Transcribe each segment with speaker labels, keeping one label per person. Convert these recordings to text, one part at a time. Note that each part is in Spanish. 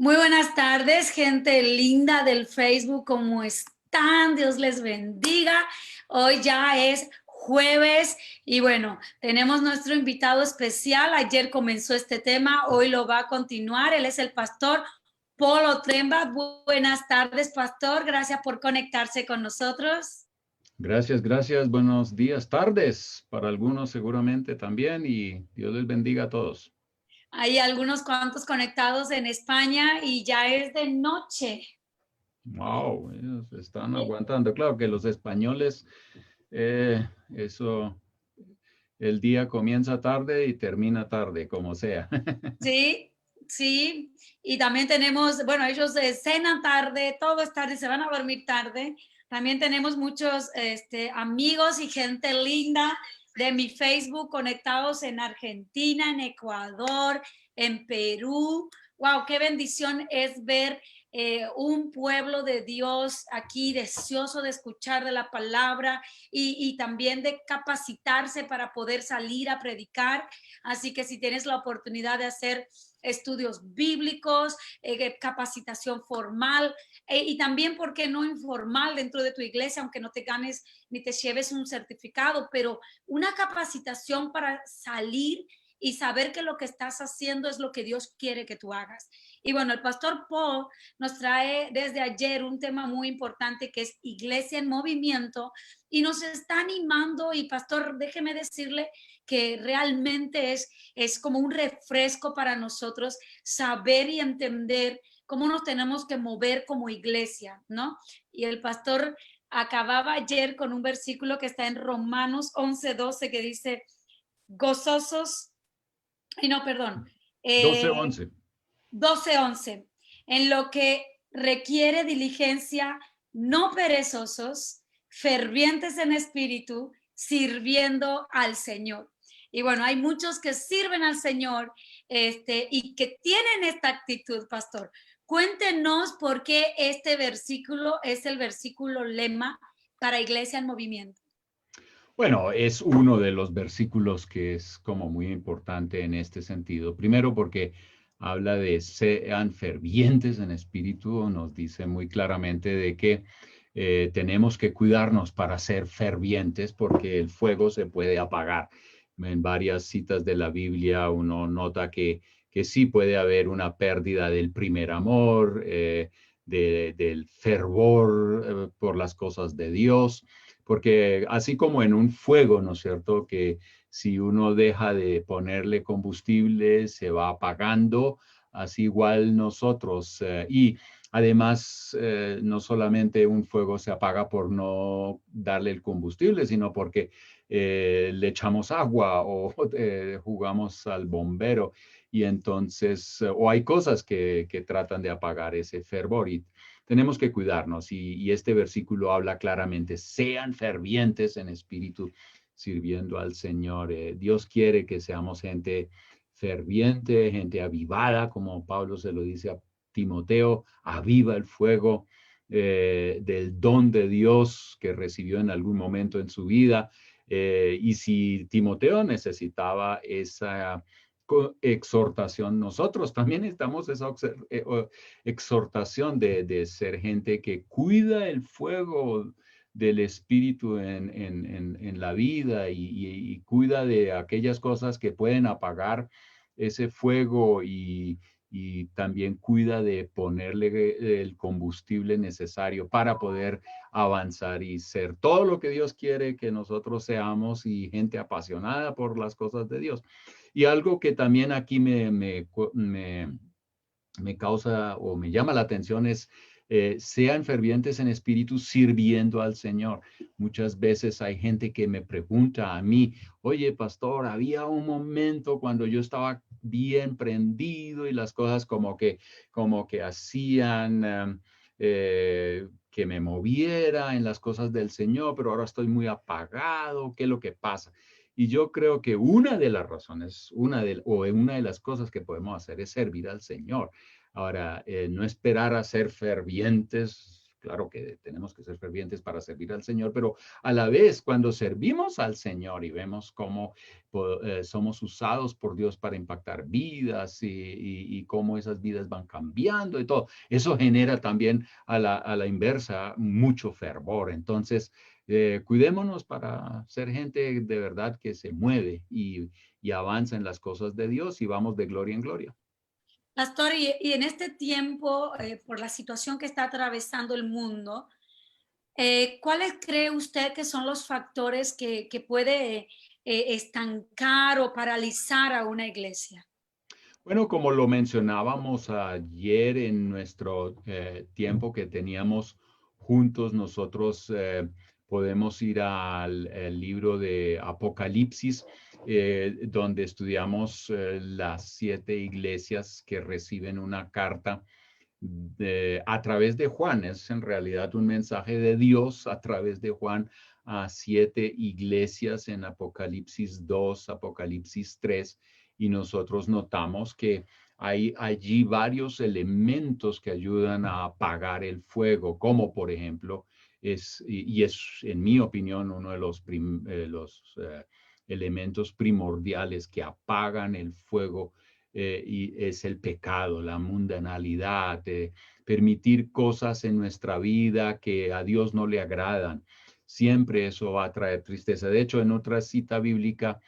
Speaker 1: Muy buenas tardes, gente linda del Facebook, ¿cómo están? Dios les bendiga. Hoy ya es jueves y bueno, tenemos nuestro invitado especial. Ayer comenzó este tema, hoy lo va a continuar. Él es el pastor Polo Tremba. Buenas tardes, pastor. Gracias por conectarse con nosotros.
Speaker 2: Gracias, gracias. Buenos días, tardes para algunos seguramente también y Dios les bendiga a todos.
Speaker 1: Hay algunos cuantos conectados en España y ya es de noche.
Speaker 2: Wow, ellos están aguantando. Claro que los españoles, eso, el día comienza tarde y termina tarde, como sea.
Speaker 1: Sí, sí. Y también tenemos, bueno, ellos cenan tarde, todo es tarde, se van a dormir tarde. También tenemos muchos amigos y gente linda de mi Facebook conectados en Argentina, en Ecuador, en Perú. Wow, qué bendición es ver un pueblo de Dios aquí deseoso de escuchar de la palabra y también de capacitarse para poder salir a predicar. Así que si tienes la oportunidad de hacer estudios bíblicos, capacitación formal y también, ¿por qué no informal dentro de tu iglesia, aunque no te ganes ni te lleves un certificado, pero una capacitación para salir y saber que lo que estás haciendo es lo que Dios quiere que tú hagas? Y bueno, el pastor Paul nos trae desde ayer un tema muy importante que es Iglesia en Movimiento y nos está animando. Y pastor, déjeme decirle que realmente es como un refresco para nosotros saber y entender cómo nos tenemos que mover como iglesia, ¿no? Y el pastor acababa ayer con un versículo que está en Romanos 11:12 que dice, gozosos, y no, perdón,
Speaker 2: 12:11.
Speaker 1: 12:11, en lo que requiere diligencia, no perezosos, fervientes en espíritu, sirviendo al Señor. Y bueno, hay muchos que sirven al Señor y que tienen esta actitud, pastor. Cuéntenos por qué este versículo es el versículo lema para Iglesia en Movimiento.
Speaker 2: Bueno, es uno de los versículos que es como muy importante en este sentido. Primero porque habla de sean fervientes en espíritu, nos dice muy claramente de que tenemos que cuidarnos para ser fervientes porque el fuego se puede apagar. En varias citas de la Biblia uno nota que sí puede haber una pérdida del primer amor, del fervor por las cosas de Dios. Porque así como en un fuego, ¿no es cierto? Que si uno deja de ponerle combustible, se va apagando, así igual nosotros. Y además, no solamente un fuego se apaga por no darle el combustible, sino porque le echamos agua o jugamos al bombero. Y entonces, o hay cosas que tratan de apagar ese fervor. Y tenemos que cuidarnos y este versículo habla claramente, sean fervientes en espíritu sirviendo al Señor. Dios quiere que seamos gente ferviente, gente avivada, como Pablo se lo dice a Timoteo, aviva el fuego del don de Dios que recibió en algún momento en su vida. Y si Timoteo necesitaba esa exhortación, nosotros también necesitamos esa exhortación de ser gente que cuida el fuego del espíritu en la vida y cuida de aquellas cosas que pueden apagar ese fuego y también cuida de ponerle el combustible necesario para poder avanzar y ser todo lo que Dios quiere que nosotros seamos y gente apasionada por las cosas de Dios. Y algo que también aquí me causa o me llama la atención es sean fervientes en espíritu sirviendo al Señor. Muchas veces hay gente que me pregunta a mí, oye, pastor, había un momento cuando yo estaba bien prendido y las cosas como que hacían que me moviera en las cosas del Señor, pero ahora estoy muy apagado. ¿Qué es lo que pasa? Y yo creo que una de las razones, una de las cosas que podemos hacer es servir al Señor. Ahora, no esperar a ser fervientes claro que tenemos que ser fervientes para servir al Señor, pero a la vez cuando servimos al Señor y vemos cómo somos usados por Dios para impactar vidas y cómo esas vidas van cambiando y todo, eso genera también a la inversa mucho fervor. Entonces, cuidémonos para ser gente de verdad que se mueve y avanza en las cosas de Dios y vamos de gloria en gloria.
Speaker 1: Pastor, y en este tiempo, por la situación que está atravesando el mundo, ¿cuáles cree usted que son los factores que puede estancar o paralizar a una iglesia?
Speaker 2: Bueno, como lo mencionábamos ayer en nuestro tiempo que teníamos juntos, nosotros podemos ir al libro de Apocalipsis, donde estudiamos las 7 iglesias que reciben una carta a través de Juan. Es en realidad un mensaje de Dios a través de Juan a 7 iglesias en Apocalipsis 2, Apocalipsis 3, y nosotros notamos que hay allí varios elementos que ayudan a apagar el fuego, como por ejemplo, y es en mi opinión uno de los elementos primordiales que apagan el fuego y es el pecado, la mundanalidad, permitir cosas en nuestra vida que a Dios no le agradan. Siempre eso va a traer tristeza. De hecho, en otra cita bíblica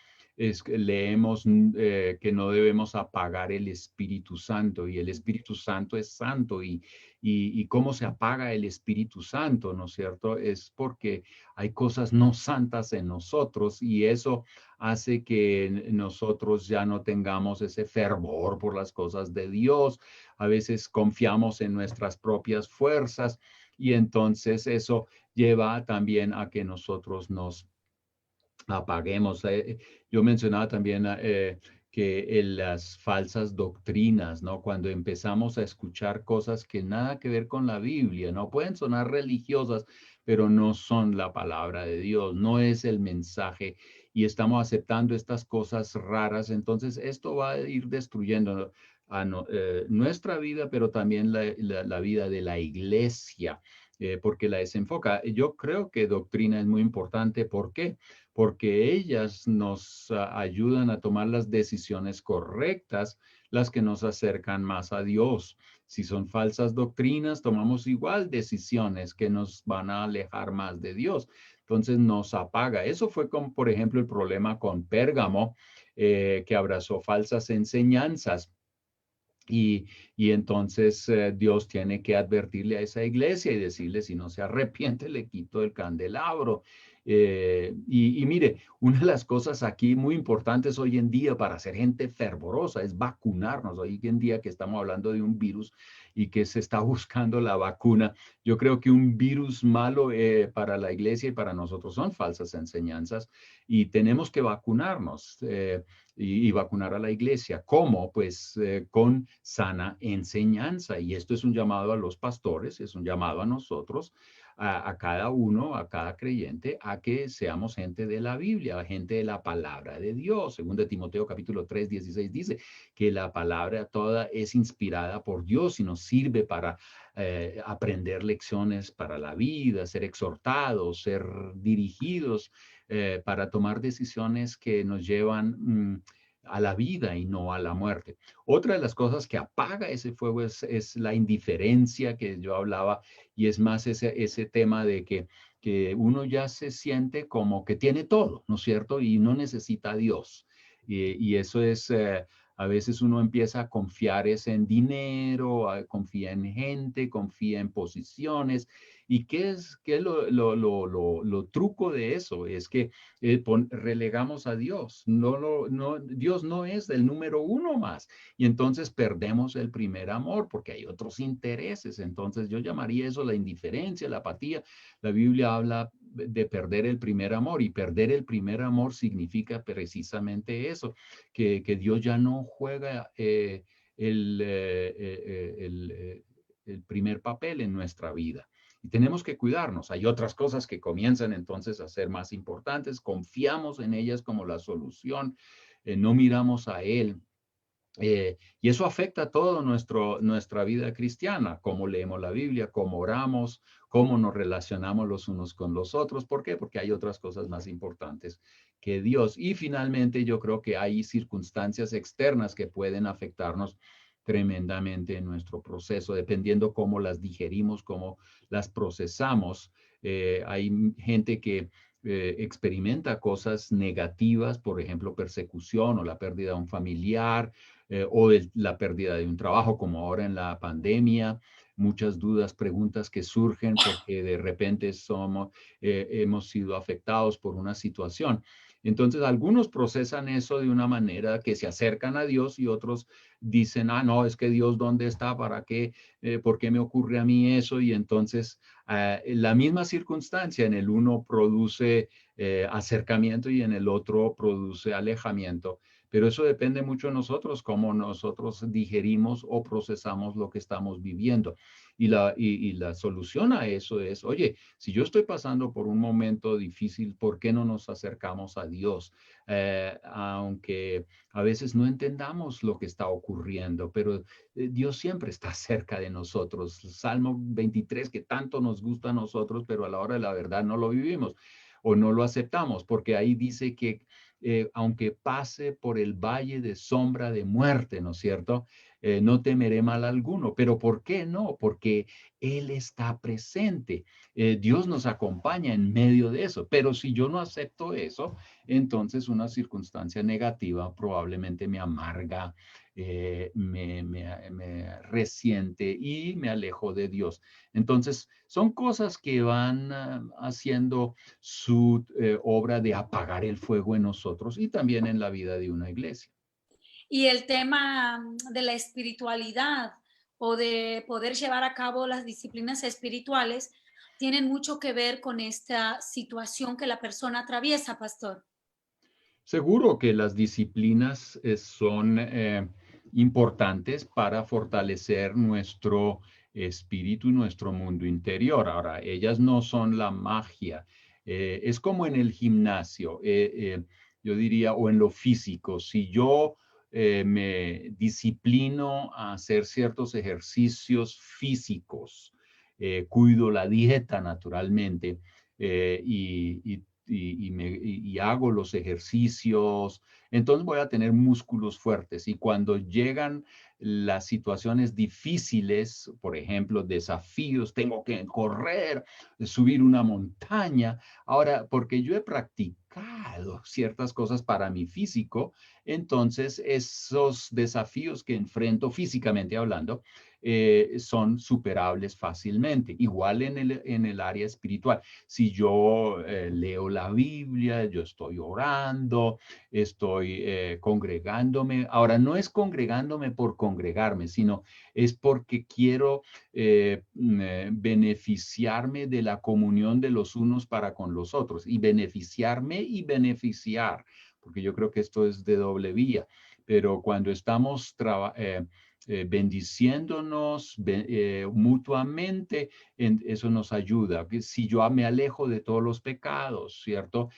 Speaker 2: leemos que no debemos apagar el Espíritu Santo y el Espíritu Santo es santo y cómo se apaga el Espíritu Santo, ¿no es cierto? Es porque hay cosas no santas en nosotros y eso hace que nosotros ya no tengamos ese fervor por las cosas de Dios. A veces confiamos en nuestras propias fuerzas y entonces eso lleva también a que nosotros nos apaguemos. Yo mencionaba también que en las falsas doctrinas, ¿no? Cuando empezamos a escuchar cosas que nada que ver con la Biblia, ¿no? Pueden sonar religiosas, pero no son la palabra de Dios, no es el mensaje y estamos aceptando estas cosas raras. Entonces, esto va a ir destruyendo nuestra vida, pero también la vida de la iglesia. Porque la desenfoca. Yo creo que doctrina es muy importante. ¿Por qué? Porque ellas nos ayudan a tomar las decisiones correctas, las que nos acercan más a Dios. Si son falsas doctrinas, tomamos igual decisiones que nos van a alejar más de Dios. Entonces nos apaga. Eso fue como, por ejemplo, el problema con Pérgamo, que abrazó falsas enseñanzas. Y entonces Dios tiene que advertirle a esa iglesia y decirle, si no se arrepiente, le quito el candelabro. Y mire, una de las cosas aquí muy importantes hoy en día para ser gente fervorosa es vacunarnos. Hoy en día que estamos hablando de un virus y que se está buscando la vacuna, yo creo que un virus malo para la iglesia y para nosotros son falsas enseñanzas y tenemos que vacunarnos. Y vacunar a la iglesia. ¿Cómo? Pues con sana enseñanza. Y esto es un llamado a los pastores, es un llamado a nosotros, a cada uno, a cada creyente, a que seamos gente de la Biblia, gente de la palabra de Dios. Según de Timoteo capítulo 3, 16 dice que la palabra toda es inspirada por Dios y nos sirve para aprender lecciones para la vida, ser exhortados, ser dirigidos para tomar decisiones que nos llevan a la vida y no a la muerte. Otra de las cosas que apaga ese fuego es la indiferencia que yo hablaba y es más ese tema de que uno ya se siente como que tiene todo, ¿no es cierto? Y no necesita a Dios. Y eso es, a veces uno empieza a confiar es en dinero, confía en gente, confía en posiciones. ¿Y qué es lo truco de eso? Es que relegamos a Dios. Dios no es el número uno más. Y entonces perdemos el primer amor porque hay otros intereses. Entonces yo llamaría eso la indiferencia, la apatía. La Biblia habla de perder el primer amor y perder el primer amor significa precisamente eso, que Dios ya no juega el primer papel en nuestra vida. Y tenemos que cuidarnos. Hay otras cosas que comienzan entonces a ser más importantes. Confiamos en ellas como la solución. No miramos a Él Y eso afecta todo nuestra vida cristiana, cómo leemos la Biblia, cómo oramos, cómo nos relacionamos los unos con los otros. ¿Por qué? Porque hay otras cosas más importantes que Dios. Y finalmente yo creo que hay circunstancias externas que pueden afectarnos tremendamente en nuestro proceso, dependiendo cómo las digerimos, cómo las procesamos. Hay gente que experimenta cosas negativas, por ejemplo, persecución o la pérdida de un familiar, o la pérdida de un trabajo, como ahora en la pandemia, muchas dudas, preguntas que surgen porque de repente hemos sido afectados por una situación. Entonces, algunos procesan eso de una manera que se acercan a Dios y otros dicen, ah, no, es que Dios, ¿dónde está? ¿Para qué? ¿Por qué me ocurre a mí eso? Y entonces, la misma circunstancia en el uno produce acercamiento y en el otro produce alejamiento. Pero eso depende mucho de nosotros, cómo nosotros digerimos o procesamos lo que estamos viviendo. Y la solución a eso es, oye, si yo estoy pasando por un momento difícil, ¿por qué no nos acercamos a Dios? Aunque a veces no entendamos lo que está ocurriendo, pero Dios siempre está cerca de nosotros. Salmo 23, que tanto nos gusta a nosotros, pero a la hora de la verdad no lo vivimos o no lo aceptamos, porque ahí dice que aunque pase por el valle de sombra de muerte, ¿no es cierto? No temeré mal alguno. ¿Pero por qué no? Porque Él está presente. Dios nos acompaña en medio de eso. Pero si yo no acepto eso, entonces una circunstancia negativa probablemente me amarga, me resiente y me alejo de Dios. Entonces, son cosas que van haciendo su obra de apagar el fuego en nosotros y también en la vida de una iglesia.
Speaker 1: Y el tema de la espiritualidad o de poder llevar a cabo las disciplinas espirituales tienen mucho que ver con esta situación que la persona atraviesa, pastor.
Speaker 2: Seguro que las disciplinas son importantes para fortalecer nuestro espíritu y nuestro mundo interior. Ahora, ellas no son la magia. Es como en el gimnasio, yo diría, o en lo físico. Si yo me disciplino a hacer ciertos ejercicios físicos, cuido la dieta naturalmente, y hago los ejercicios, entonces voy a tener músculos fuertes. Y cuando llegan las situaciones difíciles, por ejemplo, desafíos, tengo que correr, subir una montaña, ahora, porque yo he practicado ciertas cosas para mi físico, entonces esos desafíos que enfrento físicamente hablando, son superables fácilmente. Igual en el área espiritual. Si yo leo la Biblia, yo estoy orando, estoy congregándome. Ahora, no es congregándome por congregarme, sino es porque quiero beneficiarme de la comunión de los unos para con los otros y beneficiarme y beneficiar, porque yo creo que esto es de doble vía. Pero cuando estamos bendiciéndonos mutuamente, eso nos ayuda. Si yo me alejo de todos los pecados, ¿cierto?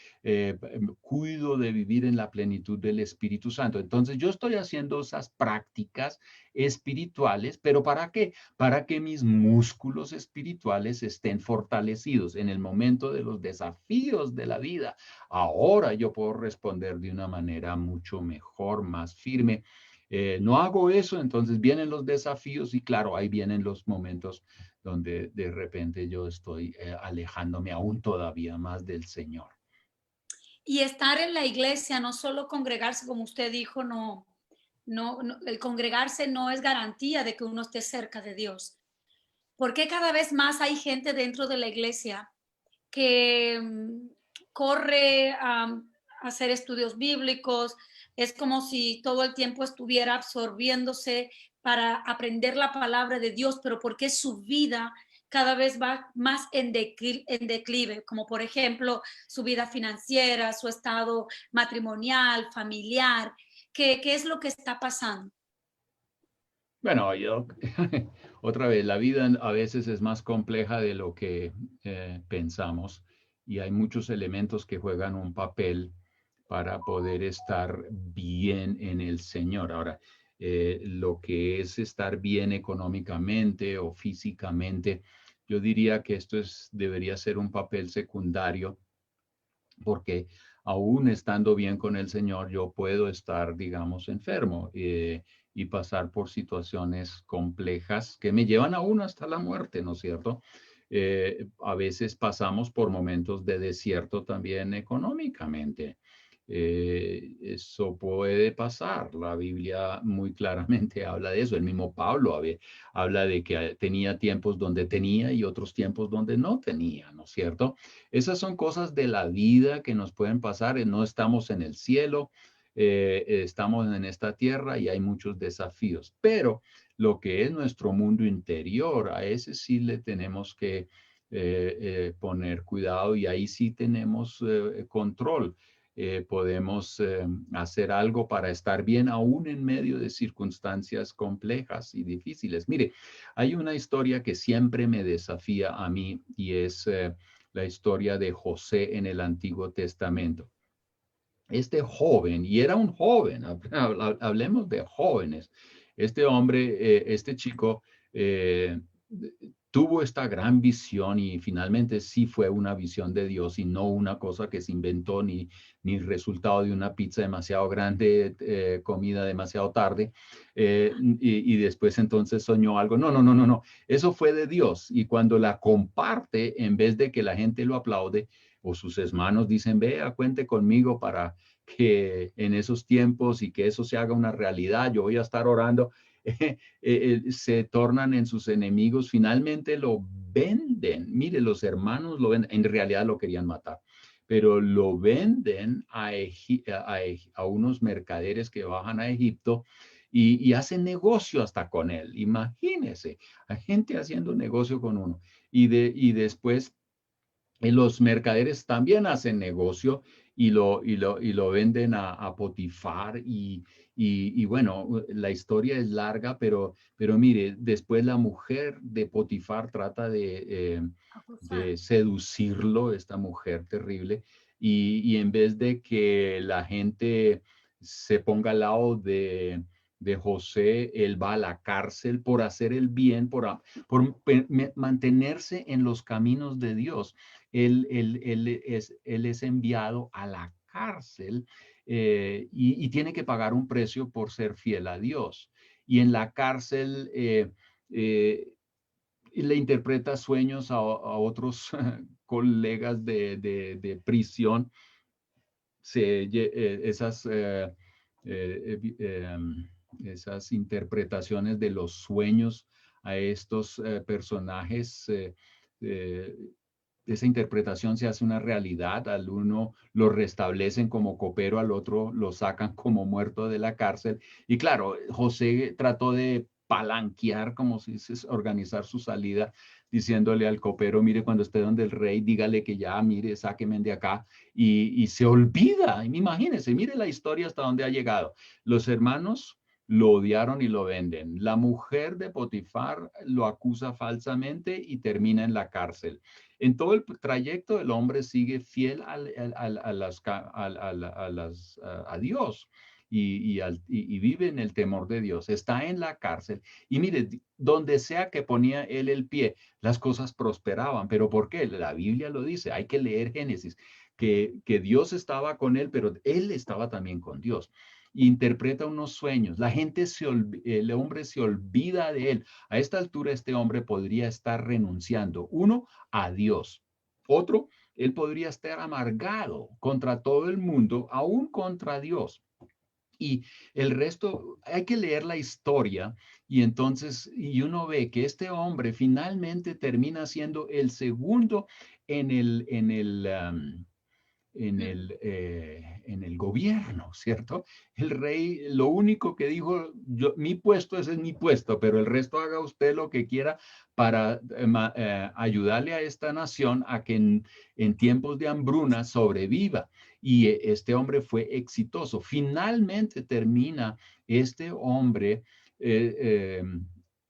Speaker 2: Cuido de vivir en la plenitud del Espíritu Santo. Entonces yo estoy haciendo esas prácticas espirituales, pero ¿para qué? Para que mis músculos espirituales estén fortalecidos en el momento de los desafíos de la vida. Ahora yo puedo responder de una manera mucho mejor, más firme. No hago eso, entonces vienen los desafíos y claro, ahí vienen los momentos donde de repente yo estoy alejándome aún todavía más del Señor.
Speaker 1: Y estar en la iglesia, no solo congregarse, como usted dijo, el congregarse no es garantía de que uno esté cerca de Dios. Porque cada vez más hay gente dentro de la iglesia que corre a hacer estudios bíblicos? Es como si todo el tiempo estuviera absorbiéndose para aprender la palabra de Dios, pero porque su vida cada vez va más en declive, como por ejemplo su vida financiera, su estado matrimonial, familiar. ¿Qué es lo que está pasando?
Speaker 2: Bueno, otra vez, la vida a veces es más compleja de lo que pensamos y hay muchos elementos que juegan un papel para poder estar bien en el Señor. Ahora, lo que es estar bien económicamente o físicamente. Yo diría que debería ser un papel secundario, porque aún estando bien con el Señor, yo puedo estar, digamos, enfermo y pasar por situaciones complejas que me llevan aún hasta la muerte, ¿no es cierto? A veces pasamos por momentos de desierto también económicamente. Eso puede pasar. La Biblia muy claramente habla de eso. El mismo Pablo habla de que tenía tiempos donde tenía y otros tiempos donde no tenía, ¿no es cierto? Esas son cosas de la vida que nos pueden pasar. No estamos en el cielo, estamos en esta tierra y hay muchos desafíos. Pero lo que es nuestro mundo interior, a ese sí le tenemos que poner cuidado y ahí sí tenemos control. Podemos hacer algo para estar bien aún en medio de circunstancias complejas y difíciles. Mire, hay una historia que siempre me desafía a mí y es la historia de José en el Antiguo Testamento. Este joven, y era un joven, hablemos de jóvenes, este hombre, este chico, eh, tuvo esta gran visión y finalmente sí fue una visión de Dios y no una cosa que se inventó ni resultado de una pizza demasiado grande, comida demasiado tarde, y después entonces soñó algo. No, no, no, no, no. Eso fue de Dios y cuando la comparte, en vez de que la gente lo aplaude o sus hermanos dicen, vea, cuente conmigo para que en esos tiempos y que eso se haga una realidad, yo voy a estar orando, se tornan en sus enemigos, finalmente lo venden. Mire, los hermanos lo venden, en realidad lo querían matar, pero lo venden a unos mercaderes que bajan a Egipto y hacen negocio hasta con él. Imagínese, hay gente haciendo negocio con uno. Y después los mercaderes también hacen negocio y lo venden a Potifar y bueno, la historia es larga, pero mire, después la mujer de Potifar trata de seducirlo, esta mujer terrible, y en vez de que la gente se ponga al lado de José, él va a la cárcel por hacer el bien, por mantenerse en los caminos de Dios. Él es enviado a la cárcel y tiene que pagar un precio por ser fiel a Dios. Y en la cárcel eh, le interpreta sueños a otros colegas de prisión. Esas, eh, esas interpretaciones de los sueños a estos personajes. Eh, esa interpretación se hace una realidad, al uno lo restablecen como copero, al otro lo sacan como muerto de la cárcel. Y claro, José trató de palanquear, como si se organizar su salida, diciéndole al copero, mire, cuando esté donde el rey, dígale que ya, mire, sáquenme de acá, y se olvida, imagínense, mire la historia hasta donde ha llegado. Los hermanos lo odiaron y lo venden. La mujer de Potifar lo acusa falsamente y termina en la cárcel. En todo el trayecto el hombre sigue fiel a Dios y vive en el temor de Dios. Está en la cárcel y mire, donde sea que ponía él el pie, las cosas prosperaban. ¿Pero por qué? La Biblia lo dice, hay que leer Génesis, que Dios estaba con él, pero él estaba también con Dios. Interpreta unos sueños, el hombre se olvida de él. A esta altura este hombre podría estar renunciando, uno, a Dios. Otro, él podría estar amargado contra todo el mundo, aún contra Dios. Y el resto, hay que leer la historia y entonces, y uno ve que este hombre finalmente termina siendo el segundo en el gobierno, ¿cierto? El rey lo único que dijo, mi puesto, ese es mi puesto, pero el resto haga usted lo que quiera para ayudarle a esta nación a que en tiempos de hambruna sobreviva. Y este hombre fue exitoso. Finalmente termina este hombre eh, eh,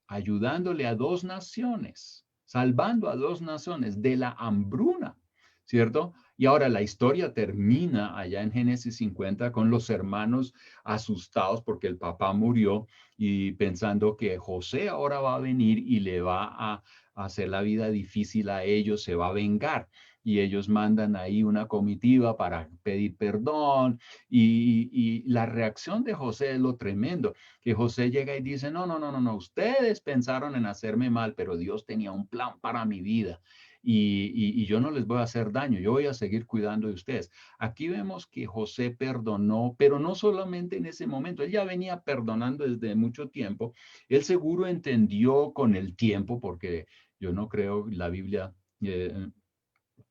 Speaker 2: ayudándole a dos naciones, salvando a dos naciones de la hambruna, ¿cierto? Y ahora la historia termina allá en Génesis 50 con los hermanos asustados porque el papá murió y pensando que José ahora va a venir y le va a hacer la vida difícil a ellos, se va a vengar. Y ellos mandan ahí una comitiva para pedir perdón. Y la reacción de José es lo tremendo, que José llega y dice, no, no, no, no, no, ustedes pensaron en hacerme mal, pero Dios tenía un plan para mi vida y yo no les voy a hacer daño, yo voy a seguir cuidando de ustedes. Aquí vemos que José perdonó, pero no solamente en ese momento, él ya venía perdonando desde mucho tiempo. Él seguro entendió con el tiempo, porque yo no creo la Biblia.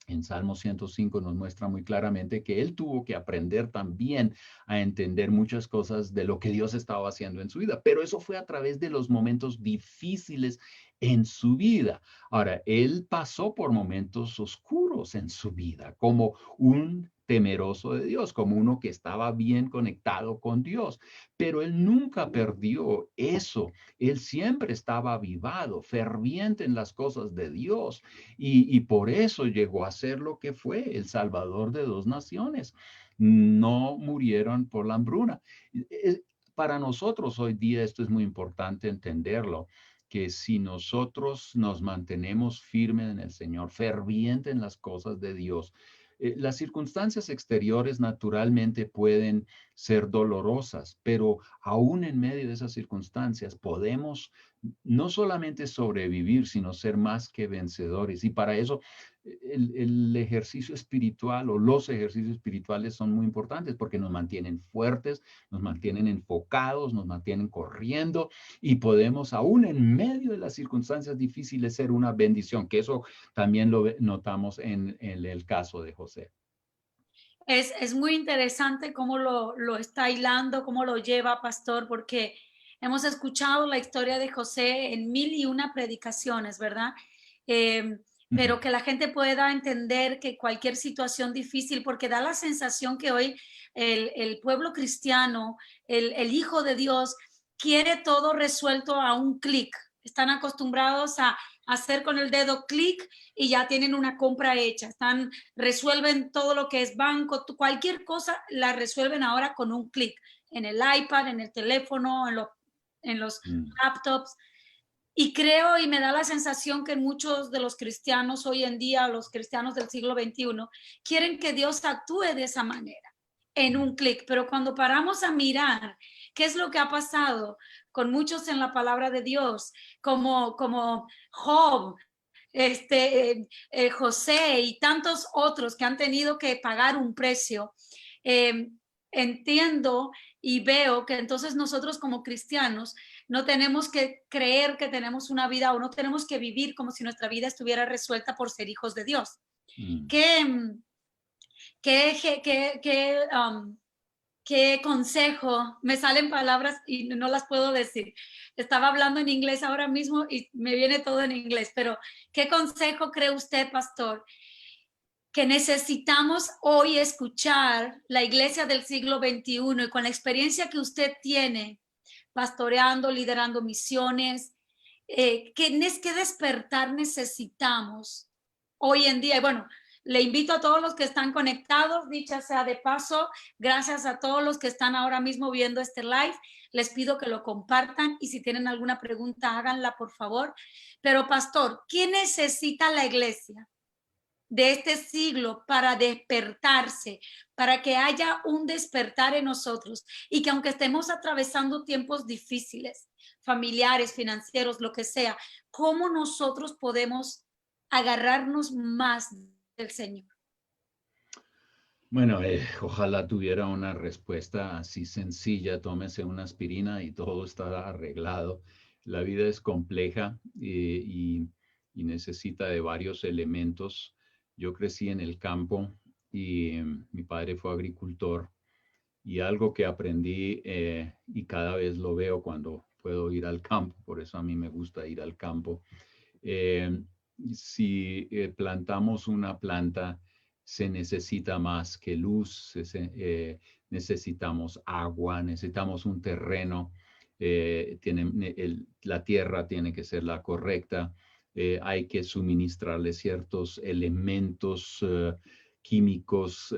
Speaker 2: En Salmo 105 nos muestra muy claramente que él tuvo que aprender también a entender muchas cosas de lo que Dios estaba haciendo en su vida, pero eso fue a través de los momentos difíciles en su vida. Ahora, él pasó por momentos oscuros en su vida, como un temeroso de Dios, como uno que estaba bien conectado con Dios, pero él nunca perdió eso. Él siempre estaba avivado, ferviente en las cosas de Dios y por eso llegó a ser lo que fue el Salvador de dos naciones. No murieron por la hambruna. Para nosotros hoy día esto es muy importante entenderlo, que si nosotros nos mantenemos firmes en el Señor, ferviente en las cosas de Dios, las circunstancias exteriores naturalmente pueden ser dolorosas, pero aún en medio de esas circunstancias podemos no solamente sobrevivir, sino ser más que vencedores. Y para eso el ejercicio espiritual o los ejercicios espirituales son muy importantes porque nos mantienen fuertes, nos mantienen enfocados, nos mantienen corriendo y podemos aún en medio de las circunstancias difíciles ser una bendición, que eso también lo notamos en el caso de José.
Speaker 1: Es muy interesante cómo lo está hilando, cómo lo lleva, pastor, porque hemos escuchado la historia de José en mil y una predicaciones, ¿verdad? Eh, pero que la gente pueda entender que cualquier situación difícil, porque da la sensación que hoy el pueblo cristiano, el Hijo de Dios, quiere todo resuelto a un clic. Están acostumbrados a hacer con el dedo clic y ya tienen una compra hecha. Resuelven todo lo que es banco, cualquier cosa la resuelven ahora con un clic en el iPad, en el teléfono, en los laptops. Y creo y me da la sensación que muchos de los cristianos hoy en día, los cristianos del siglo XXI, quieren que Dios actúe de esa manera, en un clic. Pero cuando paramos a mirar qué es lo que ha pasado con muchos en la palabra de Dios, como Job, José y tantos otros que han tenido que pagar un precio, eh, entiendo y veo que entonces nosotros como cristianos no tenemos que creer que tenemos una vida o no tenemos que vivir como si nuestra vida estuviera resuelta por ser hijos de Dios. ¿Qué, qué consejo? Me salen palabras y no las puedo decir. Estaba hablando en inglés ahora mismo y me viene todo en inglés, pero ¿qué consejo cree usted, pastor, que necesitamos hoy escuchar la iglesia del siglo XXI y con la experiencia que usted tiene pastoreando, liderando misiones? ¿Qué despertar necesitamos hoy en día? Y bueno, le invito a todos los que están conectados, dicha sea de paso, gracias a todos los que están ahora mismo viendo este live. Les pido que lo compartan y si tienen alguna pregunta, háganla, por favor. Pero, pastor, ¿qué necesita la iglesia de este siglo para despertarse, para que haya un despertar en nosotros y que aunque estemos atravesando tiempos difíciles, familiares, financieros, lo que sea, cómo nosotros podemos agarrarnos más del Señor?
Speaker 2: Bueno, ojalá tuviera una respuesta así sencilla, tómese una aspirina y todo está arreglado. La vida es compleja y necesita de varios elementos. Yo crecí en el campo y mi padre fue agricultor y algo que aprendí y cada vez lo veo cuando puedo ir al campo, por eso a mí me gusta ir al campo. eh, si plantamos una planta, se necesita más que luz, necesitamos agua, necesitamos un terreno, la tierra tiene que ser la correcta, hay que suministrarle ciertos elementos químicos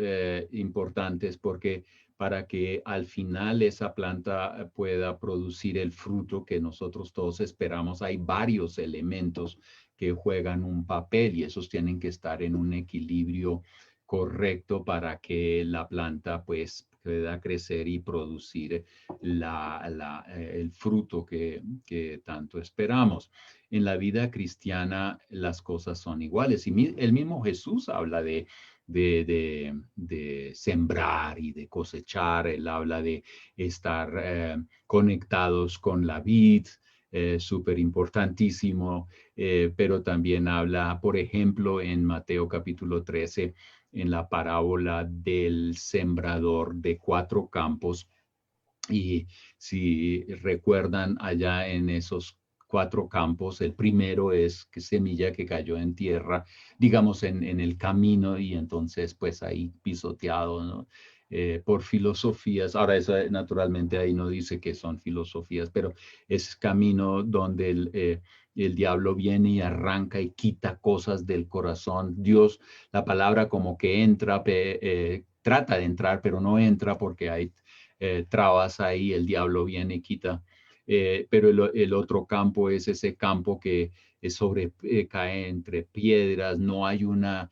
Speaker 2: importantes, porque para que al final esa planta pueda producir el fruto que nosotros todos esperamos, hay varios elementos que juegan un papel y esos tienen que estar en un equilibrio correcto para que la planta pues pueda crecer y producir el fruto que tanto esperamos. En la vida cristiana las cosas son iguales y el mismo Jesús habla de sembrar y de cosechar. Él habla de estar conectados con la vid, súper importantísimo, pero también habla, por ejemplo, en Mateo capítulo 13, en la parábola del sembrador de 4 campos. Y si recuerdan allá en esos 4 campos, el primero es que semilla que cayó en tierra, digamos en el camino y entonces pues ahí pisoteado, ¿no? Por filosofías. Ahora eso naturalmente ahí no dice que son filosofías, pero es camino donde el diablo viene y arranca y quita cosas del corazón. Dios, la palabra como que entra, trata de entrar, pero no entra porque hay trabas ahí, el diablo viene y quita. Pero el otro campo es ese campo que cae entre piedras, no hay una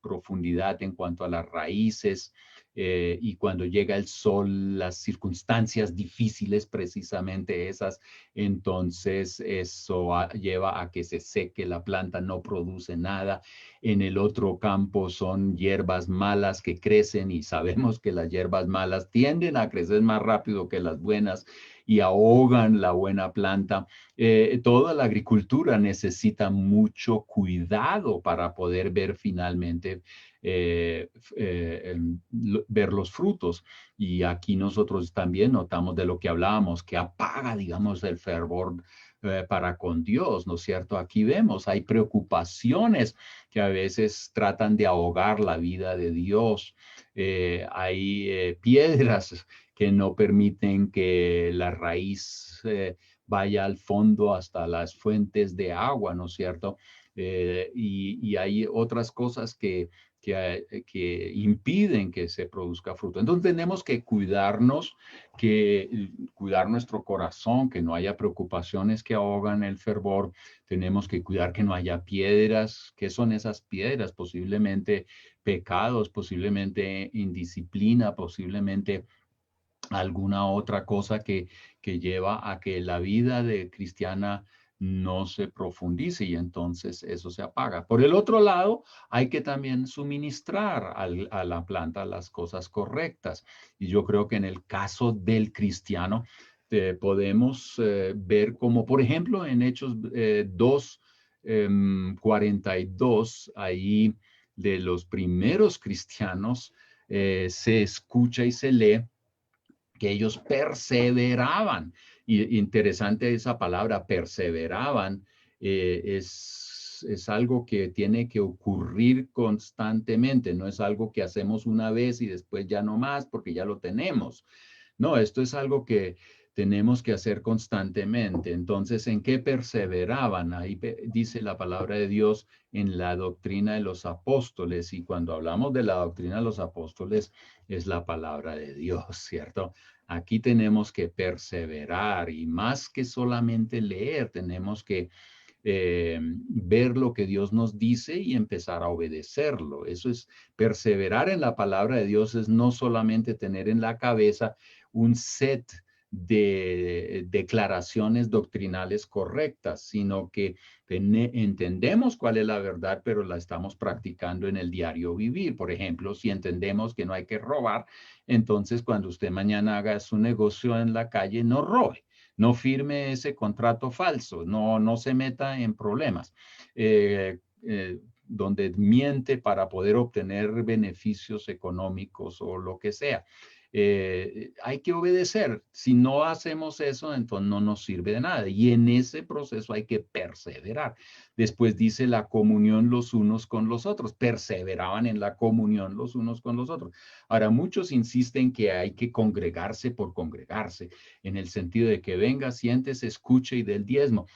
Speaker 2: profundidad en cuanto a las raíces, y cuando llega el sol, las circunstancias difíciles, precisamente esas, entonces eso lleva a que se seque la planta, no produce nada. En el otro campo son hierbas malas que crecen y sabemos que las hierbas malas tienden a crecer más rápido que las buenas y ahogan la buena planta. Toda la agricultura necesita mucho cuidado para poder ver finalmente ver los frutos. Y aquí nosotros también notamos de lo que hablábamos, que apaga, digamos, el fervor para con Dios, ¿no es cierto? Aquí vemos, hay preocupaciones que a veces tratan de ahogar la vida de Dios. Hay piedras que no permiten que la raíz vaya al fondo hasta las fuentes de agua, ¿no es cierto? Y hay otras cosas que impiden que se produzca fruto. Entonces tenemos que cuidarnos, cuidar nuestro corazón, que no haya preocupaciones que ahogan el fervor. Tenemos que cuidar que no haya piedras. ¿Qué son esas piedras? Posiblemente pecados, posiblemente indisciplina, posiblemente alguna otra cosa que lleva a que la vida de cristiana no se profundice y entonces eso se apaga. Por el otro lado, hay que también suministrar a la planta las cosas correctas. Y yo creo que en el caso del cristiano podemos ver como, por ejemplo, en Hechos 2, 42, ahí de los primeros cristianos, se escucha y se lee que ellos perseveraban. Y interesante esa palabra, perseveraban, es algo que tiene que ocurrir constantemente, no es algo que hacemos una vez y después ya no más porque ya lo tenemos. No, esto es algo que tenemos que hacer constantemente. Entonces, ¿en qué perseveraban? Ahí dice la palabra de Dios en la doctrina de los apóstoles. Y cuando hablamos de la doctrina de los apóstoles, es la palabra de Dios, ¿cierto? Aquí tenemos que perseverar y más que solamente leer, tenemos que ver lo que Dios nos dice y empezar a obedecerlo. Eso es perseverar en la palabra de Dios, es no solamente tener en la cabeza un set de declaraciones doctrinales correctas, sino que entendemos cuál es la verdad, pero la estamos practicando en el diario vivir. Por ejemplo, si entendemos que no hay que robar, entonces cuando usted mañana haga su negocio en la calle, no robe. No firme ese contrato falso, no se meta en problemas, donde miente para poder obtener beneficios económicos o lo que sea. Hay que obedecer. Si no hacemos eso, entonces no nos sirve de nada. Y en ese proceso hay que perseverar. Después dice la comunión los unos con los otros. Perseveraban en la comunión los unos con los otros. Ahora, muchos insisten que hay que congregarse por congregarse, en el sentido de que venga, siéntese, escuche y dé el diezmo.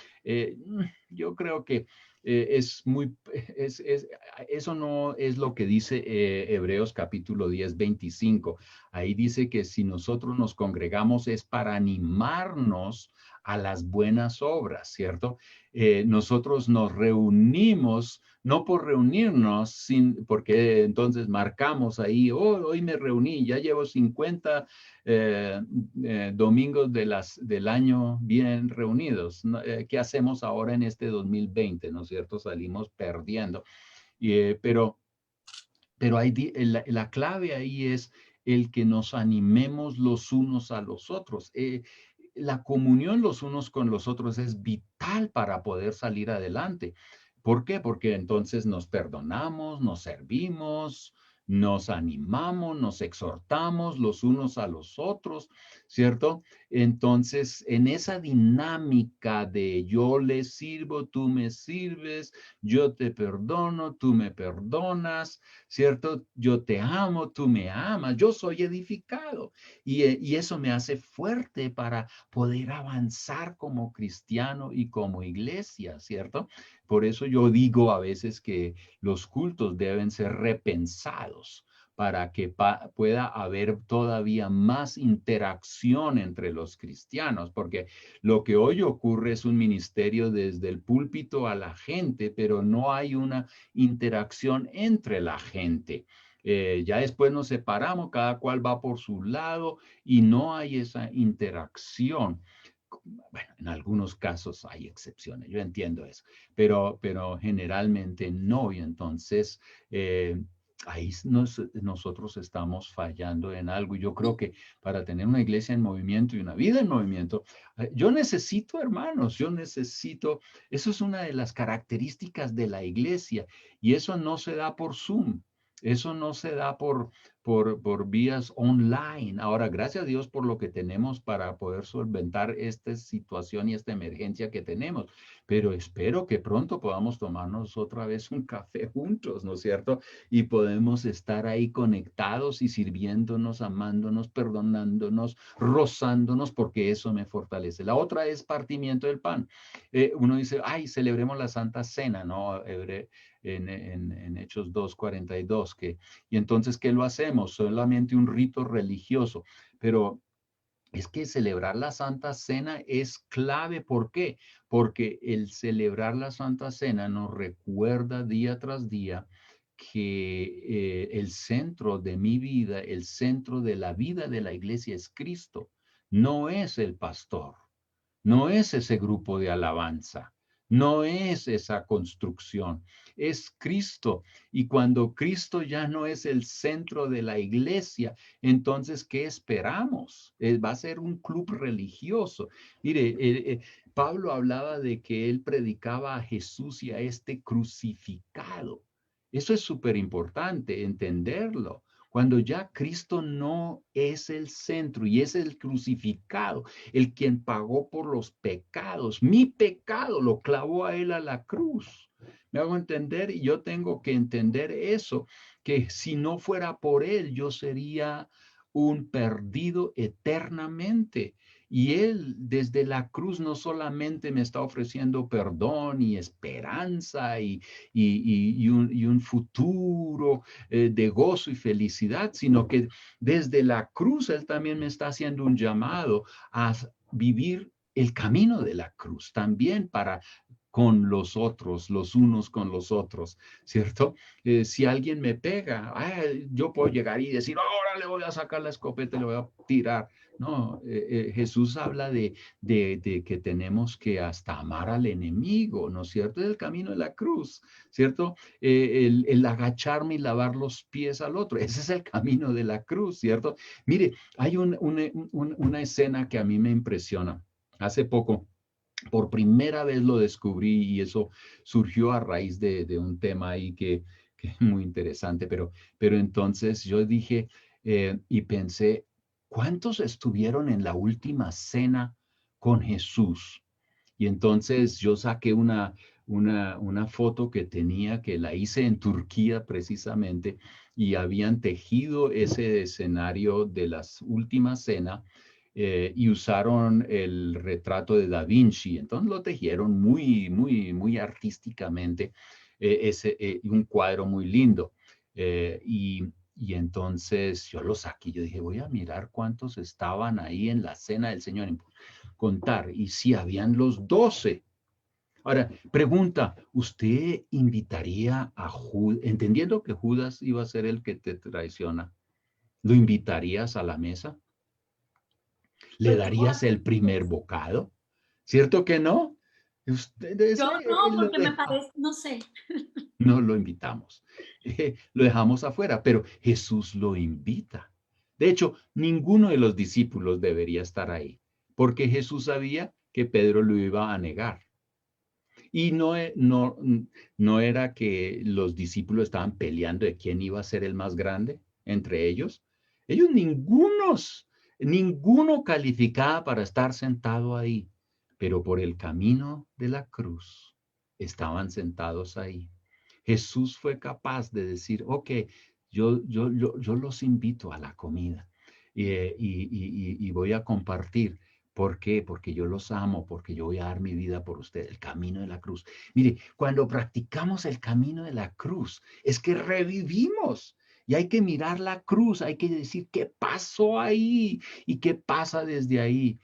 Speaker 2: Yo creo que eso no es lo que dice Hebreos capítulo 10, 25. Ahí dice que si nosotros nos congregamos es para animarnos a las buenas obras, ¿cierto? Nosotros nos reunimos, no por reunirnos, porque entonces marcamos ahí, oh, hoy me reuní, ya llevo 50 domingos del año bien reunidos. ¿No? ¿Qué hacemos ahora en este 2020? ¿No es cierto? Salimos perdiendo. Pero la clave ahí es el que nos animemos los unos a los otros. La comunión los unos con los otros es vital para poder salir adelante. ¿Por qué? Porque entonces nos perdonamos, nos servimos, nos animamos, nos exhortamos los unos a los otros, ¿cierto? Entonces, en esa dinámica de yo le sirvo, tú me sirves, yo te perdono, tú me perdonas, ¿cierto? Yo te amo, tú me amas, yo soy edificado. Y eso me hace fuerte para poder avanzar como cristiano y como iglesia, ¿cierto? Por eso yo digo a veces que los cultos deben ser repensados para que pueda haber todavía más interacción entre los cristianos, porque lo que hoy ocurre es un ministerio desde el púlpito a la gente, pero no hay una interacción entre la gente. Ya después nos separamos, cada cual va por su lado y no hay esa interacción. Bueno, en algunos casos hay excepciones, yo entiendo eso, pero generalmente no. Y entonces ahí nosotros estamos fallando en algo. Y yo creo que para tener una iglesia en movimiento y una vida en movimiento, yo necesito hermanos, eso es una de las características de la iglesia y eso no se da por Zoom. Eso no se da por vías online. Ahora, gracias a Dios por lo que tenemos para poder solventar esta situación y esta emergencia que tenemos. Pero espero que pronto podamos tomarnos otra vez un café juntos, ¿no es cierto? Y podemos estar ahí conectados y sirviéndonos, amándonos, perdonándonos, rozándonos, porque eso me fortalece. La otra es partimiento del pan. Uno dice, ay, celebremos la Santa Cena, ¿no? En Hechos 2:42, y entonces, ¿qué lo hacemos? Solamente un rito religioso, pero es que celebrar la Santa Cena es clave. ¿Por qué? Porque el celebrar la Santa Cena nos recuerda día tras día que el centro de mi vida, el centro de la vida de la iglesia es Cristo, no es el pastor. No es ese grupo de alabanza, no es esa construcción, es Cristo. Y cuando Cristo ya no es el centro de la iglesia, entonces, ¿qué esperamos? Va a ser un club religioso. Mire, Pablo hablaba de que él predicaba a Jesús y a este crucificado. Eso es súper importante entenderlo. Cuando ya Cristo no es el centro y es el crucificado, el quien pagó por los pecados, mi pecado lo clavó a él a la cruz. Me hago entender y yo tengo que entender eso, que si no fuera por él, yo sería un perdido eternamente. Y él desde la cruz no solamente me está ofreciendo perdón y esperanza y un futuro de gozo y felicidad, sino que desde la cruz Él también me está haciendo un llamado a vivir el camino de la cruz también para con los otros, los unos con los otros, ¿cierto? Si alguien me pega, yo puedo llegar y decir, ahora le voy a sacar la escopeta y le voy a tirar. No, Jesús habla de que tenemos que hasta amar al enemigo, ¿no es cierto? Es el camino de la cruz, ¿cierto? El agacharme y lavar los pies al otro, ese es el camino de la cruz, ¿cierto? Mire, hay una escena que a mí me impresiona. Hace poco, por primera vez lo descubrí y eso surgió a raíz de un tema ahí que es muy interesante, pero entonces yo dije y pensé, ¿cuántos estuvieron en la última cena con Jesús? Y entonces yo saqué una foto que tenía, que la hice en Turquía precisamente, y habían tejido ese escenario de las últimas cena y usaron el retrato de Da Vinci. Entonces lo tejieron muy artísticamente, un cuadro muy lindo. Y entonces yo lo saqué, yo dije, voy a mirar cuántos estaban ahí en la cena del Señor, contar, y sí, habían los 12. Ahora, pregunta, ¿usted invitaría a Judas, entendiendo que Judas iba a ser el que te traiciona, lo invitarías a la mesa? ¿Le
Speaker 1: Pues yo,
Speaker 2: darías el primer bocado? ¿Cierto que no? Ustedes
Speaker 1: yo no,
Speaker 2: lo
Speaker 1: porque me
Speaker 2: deja.
Speaker 1: parece, no sé.
Speaker 2: No lo invitamos. Lo dejamos afuera, pero Jesús lo invita. De hecho, ninguno de los discípulos debería estar ahí, porque Jesús sabía que Pedro lo iba a negar. Y no era que los discípulos estaban peleando de quién iba a ser el más grande entre ellos. Ellos ninguno calificaba para estar sentado ahí, pero por el camino de la cruz estaban sentados ahí. Jesús fue capaz de decir, ok, yo los invito a la comida y voy a compartir. ¿Por qué? Porque yo los amo, porque yo voy a dar mi vida por ustedes, el camino de la cruz. Mire, cuando practicamos el camino de la cruz, es que revivimos. Y hay que mirar la cruz, hay que decir qué pasó ahí y qué pasa desde ahí.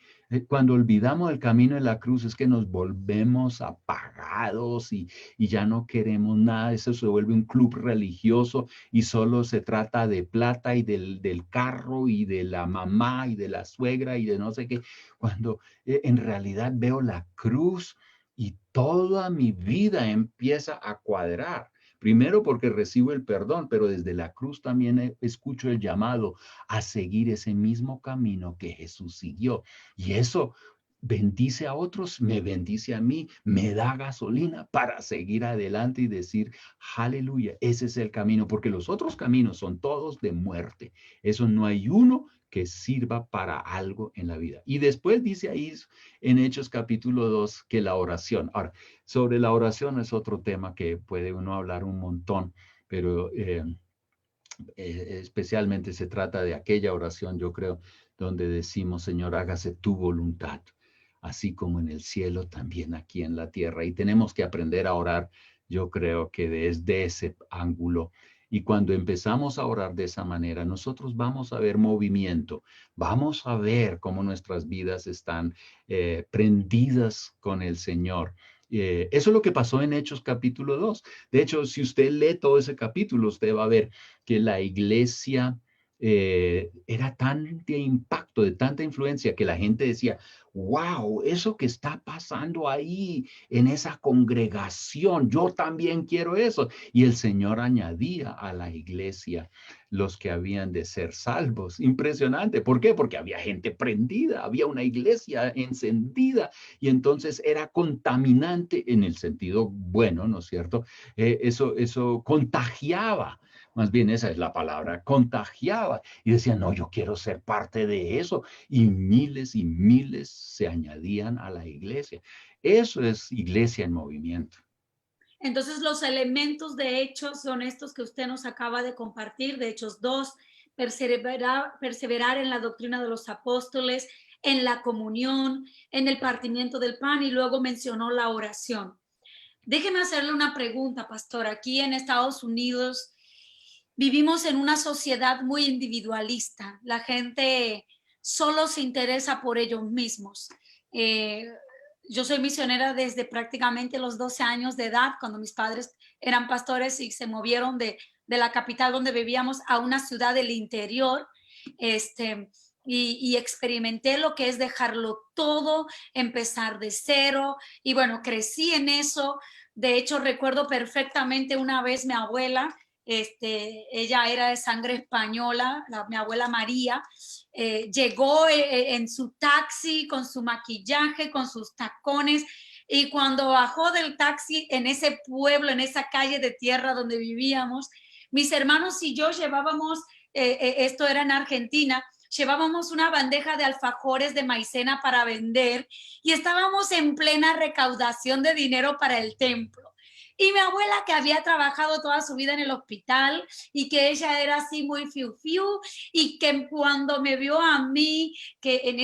Speaker 2: Cuando olvidamos el camino de la cruz es que nos volvemos apagados y ya no queremos nada. Eso se vuelve un club religioso y solo se trata de plata y del carro y de la mamá y de la suegra y de no sé qué. Cuando en realidad veo la cruz y toda mi vida empieza a cuadrar. Primero porque recibo el perdón, pero desde la cruz también escucho el llamado a seguir ese mismo camino que Jesús siguió. Y eso bendice a otros, me bendice a mí, me da gasolina para seguir adelante y decir, aleluya, ese es el camino, porque los otros caminos son todos de muerte. Eso no hay uno que sirva para algo en la vida. Y después dice ahí en Hechos capítulo 2 que la oración. Ahora, sobre la oración es otro tema que puede uno hablar un montón, pero especialmente se trata de aquella oración, yo creo, donde decimos, Señor, hágase tu voluntad, así como en el cielo, también aquí en la tierra. Y tenemos que aprender a orar, yo creo que desde ese ángulo. Y cuando empezamos a orar de esa manera, nosotros vamos a ver movimiento, vamos a ver cómo nuestras vidas están prendidas con el Señor. Eso es lo que pasó en Hechos capítulo 2. De hecho, si usted lee todo ese capítulo, usted va a ver que la iglesia era tan de impacto, de tanta influencia, que la gente decía, wow, eso que está pasando ahí en esa congregación, yo también quiero eso. Y el Señor añadía a la iglesia los que habían de ser salvos. Impresionante. ¿Por qué? Porque había gente prendida, había una iglesia encendida y entonces era contaminante en el sentido bueno, ¿no es cierto? Eso contagiaba. Más bien esa es la palabra, contagiaba. Y decían, no, yo quiero ser parte de eso. Y miles se añadían a la iglesia. Eso es iglesia en movimiento.
Speaker 1: Entonces, los elementos de Hechos son estos que usted nos acaba de compartir, de Hechos 2, perseverar en la doctrina de los apóstoles, en la comunión, en el partimiento del pan, y luego mencionó la oración. Déjeme hacerle una pregunta, pastor. Aquí en Estados Unidos vivimos en una sociedad muy individualista. La gente solo se interesa por ellos mismos. Yo soy misionera desde prácticamente los 12 años de edad, cuando mis padres eran pastores y se movieron de la capital donde vivíamos a una ciudad del interior. Y experimenté lo que es dejarlo todo, empezar de cero. Y bueno, crecí en eso. De hecho, recuerdo perfectamente una vez mi abuela, ella era de sangre española, mi abuela María, llegó en su taxi con su maquillaje, con sus tacones, y cuando bajó del taxi en ese pueblo, en esa calle de tierra donde vivíamos, mis hermanos y yo llevábamos, esto era en Argentina, llevábamos una bandeja de alfajores de maicena para vender y estábamos en plena recaudación de dinero para el templo. Y mi abuela, que había trabajado toda su vida en el hospital y que ella era así muy fiu fiu, y que cuando me vio a mí, que en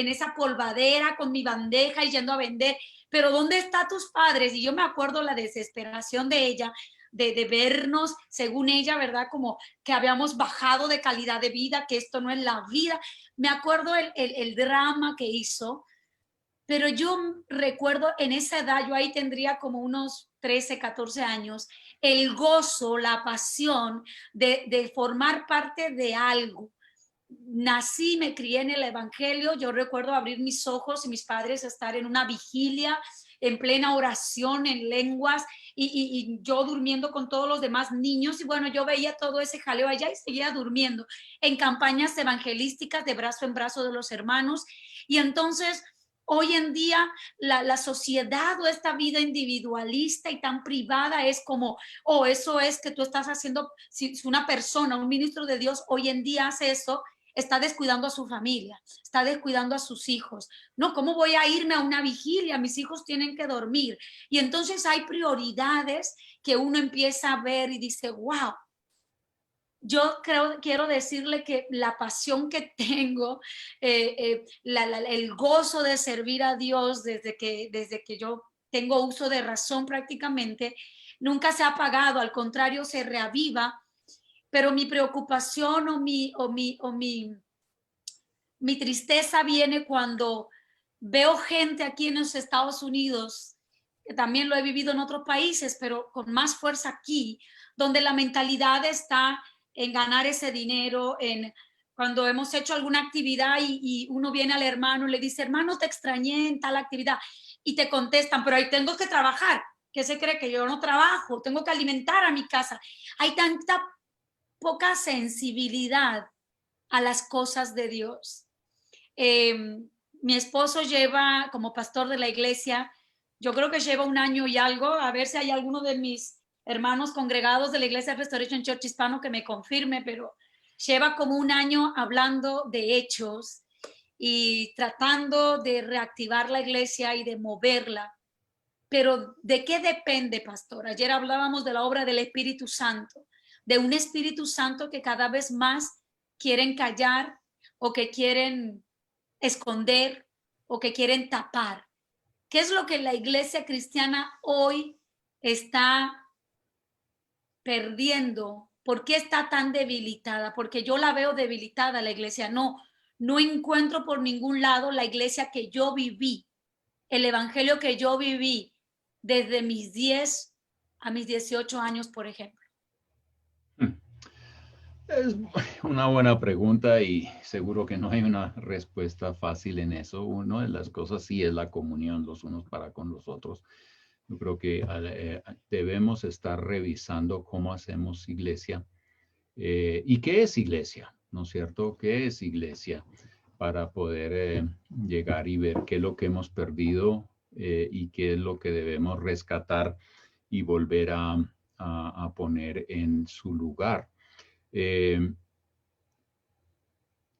Speaker 1: esa polvadera con mi bandeja y yendo a vender, pero ¿dónde están tus padres? Y yo me acuerdo la desesperación de ella, de vernos, según ella, ¿verdad? Como que habíamos bajado de calidad de vida, que esto no es la vida. Me acuerdo el drama que hizo, pero yo recuerdo en esa edad, yo ahí tendría como unos 13, 14 años, el gozo, la pasión de formar parte de algo. Nací, me crié en el Evangelio, yo recuerdo abrir mis ojos y mis padres estar en una vigilia, en plena oración, en lenguas, y yo durmiendo con todos los demás niños, y bueno, yo veía todo ese jaleo allá y seguía durmiendo en campañas evangelísticas de brazo en brazo de los hermanos, y entonces hoy en día la sociedad o esta vida individualista y tan privada es como, oh, eso es que tú estás haciendo, si una persona, un ministro de Dios hoy en día hace eso, está descuidando a su familia, está descuidando a sus hijos. No, ¿cómo voy a irme a una vigilia? Mis hijos tienen que dormir. Y entonces hay prioridades que uno empieza a ver y dice, wow, yo quiero decirle que la pasión que tengo, el gozo de servir a Dios desde que yo tengo uso de razón prácticamente, nunca se ha apagado, al contrario, se reaviva, pero mi preocupación mi tristeza viene cuando veo gente aquí en los Estados Unidos, que también lo he vivido en otros países, pero con más fuerza aquí, donde la mentalidad está en ganar ese dinero, en cuando hemos hecho alguna actividad y uno viene al hermano y le dice, hermano, te extrañé en tal actividad, y te contestan, pero ahí tengo que trabajar. ¿Qué se cree? Que yo no trabajo, tengo que alimentar a mi casa. Hay tanta poca sensibilidad a las cosas de Dios. Mi esposo lleva como pastor de la iglesia, yo creo que lleva un año y algo, a ver si hay alguno de mis hermanos congregados de la iglesia Restoration Church Hispano que me confirme, pero lleva como un año hablando de hechos y tratando de reactivar la iglesia y de moverla. Pero ¿de qué depende, pastor? Ayer hablábamos de la obra del Espíritu Santo, de un Espíritu Santo que cada vez más quieren callar o que quieren esconder o que quieren tapar. ¿Qué es lo que la iglesia cristiana hoy está perdiendo? ¿Por qué está tan debilitada? Porque yo la veo debilitada, la iglesia. No encuentro por ningún lado la iglesia que yo viví, el evangelio que yo viví desde mis 10 a mis 18 años, por ejemplo.
Speaker 2: Es una buena pregunta y seguro que no hay una respuesta fácil en eso. Una de las cosas sí es la comunión los unos para con los otros. Yo creo que debemos estar revisando cómo hacemos iglesia y qué es iglesia, ¿no es cierto? ¿Qué es iglesia? Para poder llegar y ver qué es lo que hemos perdido y qué es lo que debemos rescatar y volver a poner en su lugar.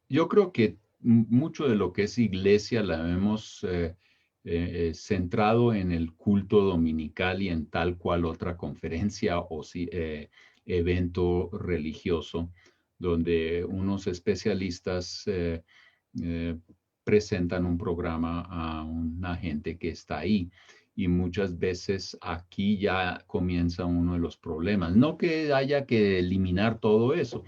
Speaker 2: Yo creo que mucho de lo que es iglesia la hemos centrado en el culto dominical y en tal cual otra conferencia o evento religioso, donde unos especialistas presentan un programa a una gente que está ahí. Y muchas veces aquí ya comienza uno de los problemas. No que haya que eliminar todo eso.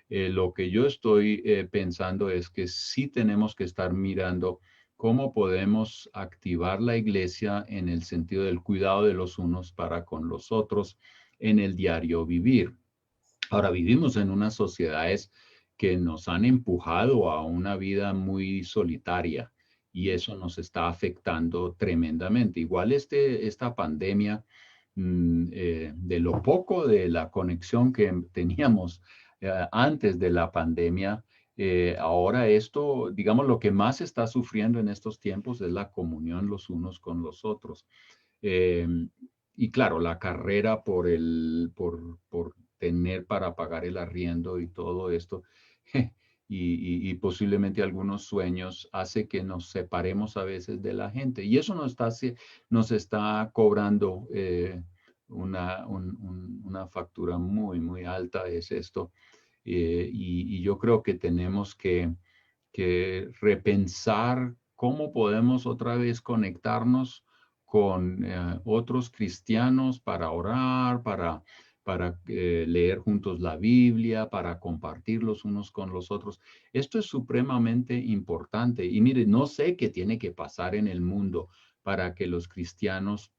Speaker 2: Lo que yo estoy pensando es que sí tenemos que estar mirando cómo podemos activar la iglesia en el sentido del cuidado de los unos para con los otros en el diario vivir. Ahora vivimos en unas sociedades que nos han empujado a una vida muy solitaria y eso nos está afectando tremendamente. Igual esta pandemia, de lo poco de la conexión que teníamos antes de la pandemia, ahora esto, digamos, lo que más está sufriendo en estos tiempos es la comunión los unos con los otros. Eh, y claro, la carrera por tener para pagar el arriendo y todo esto, y posiblemente algunos sueños, hace que nos separemos a veces de la gente. Y eso nos está cobrando una factura muy, muy alta es esto. Y yo creo que tenemos que repensar cómo podemos otra vez conectarnos con otros cristianos para orar, para leer juntos la Biblia, para compartir los unos con los otros. Esto es supremamente importante. Y mire, no sé qué tiene que pasar en el mundo para que los cristianos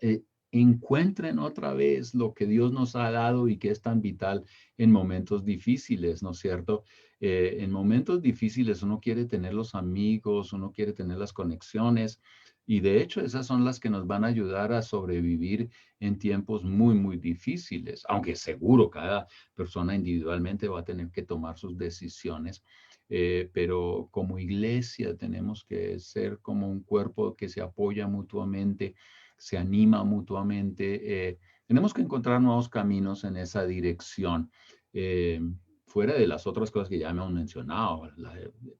Speaker 2: eh, encuentren otra vez lo que Dios nos ha dado y que es tan vital en momentos difíciles, ¿no es cierto? En momentos difíciles uno quiere tener los amigos, uno quiere tener las conexiones y de hecho esas son las que nos van a ayudar a sobrevivir en tiempos muy, muy difíciles, aunque seguro cada persona individualmente va a tener que tomar sus decisiones. Pero como iglesia tenemos que ser como un cuerpo que se apoya mutuamente, se anima mutuamente. Tenemos que encontrar nuevos caminos en esa dirección, fuera de las otras cosas que ya hemos mencionado,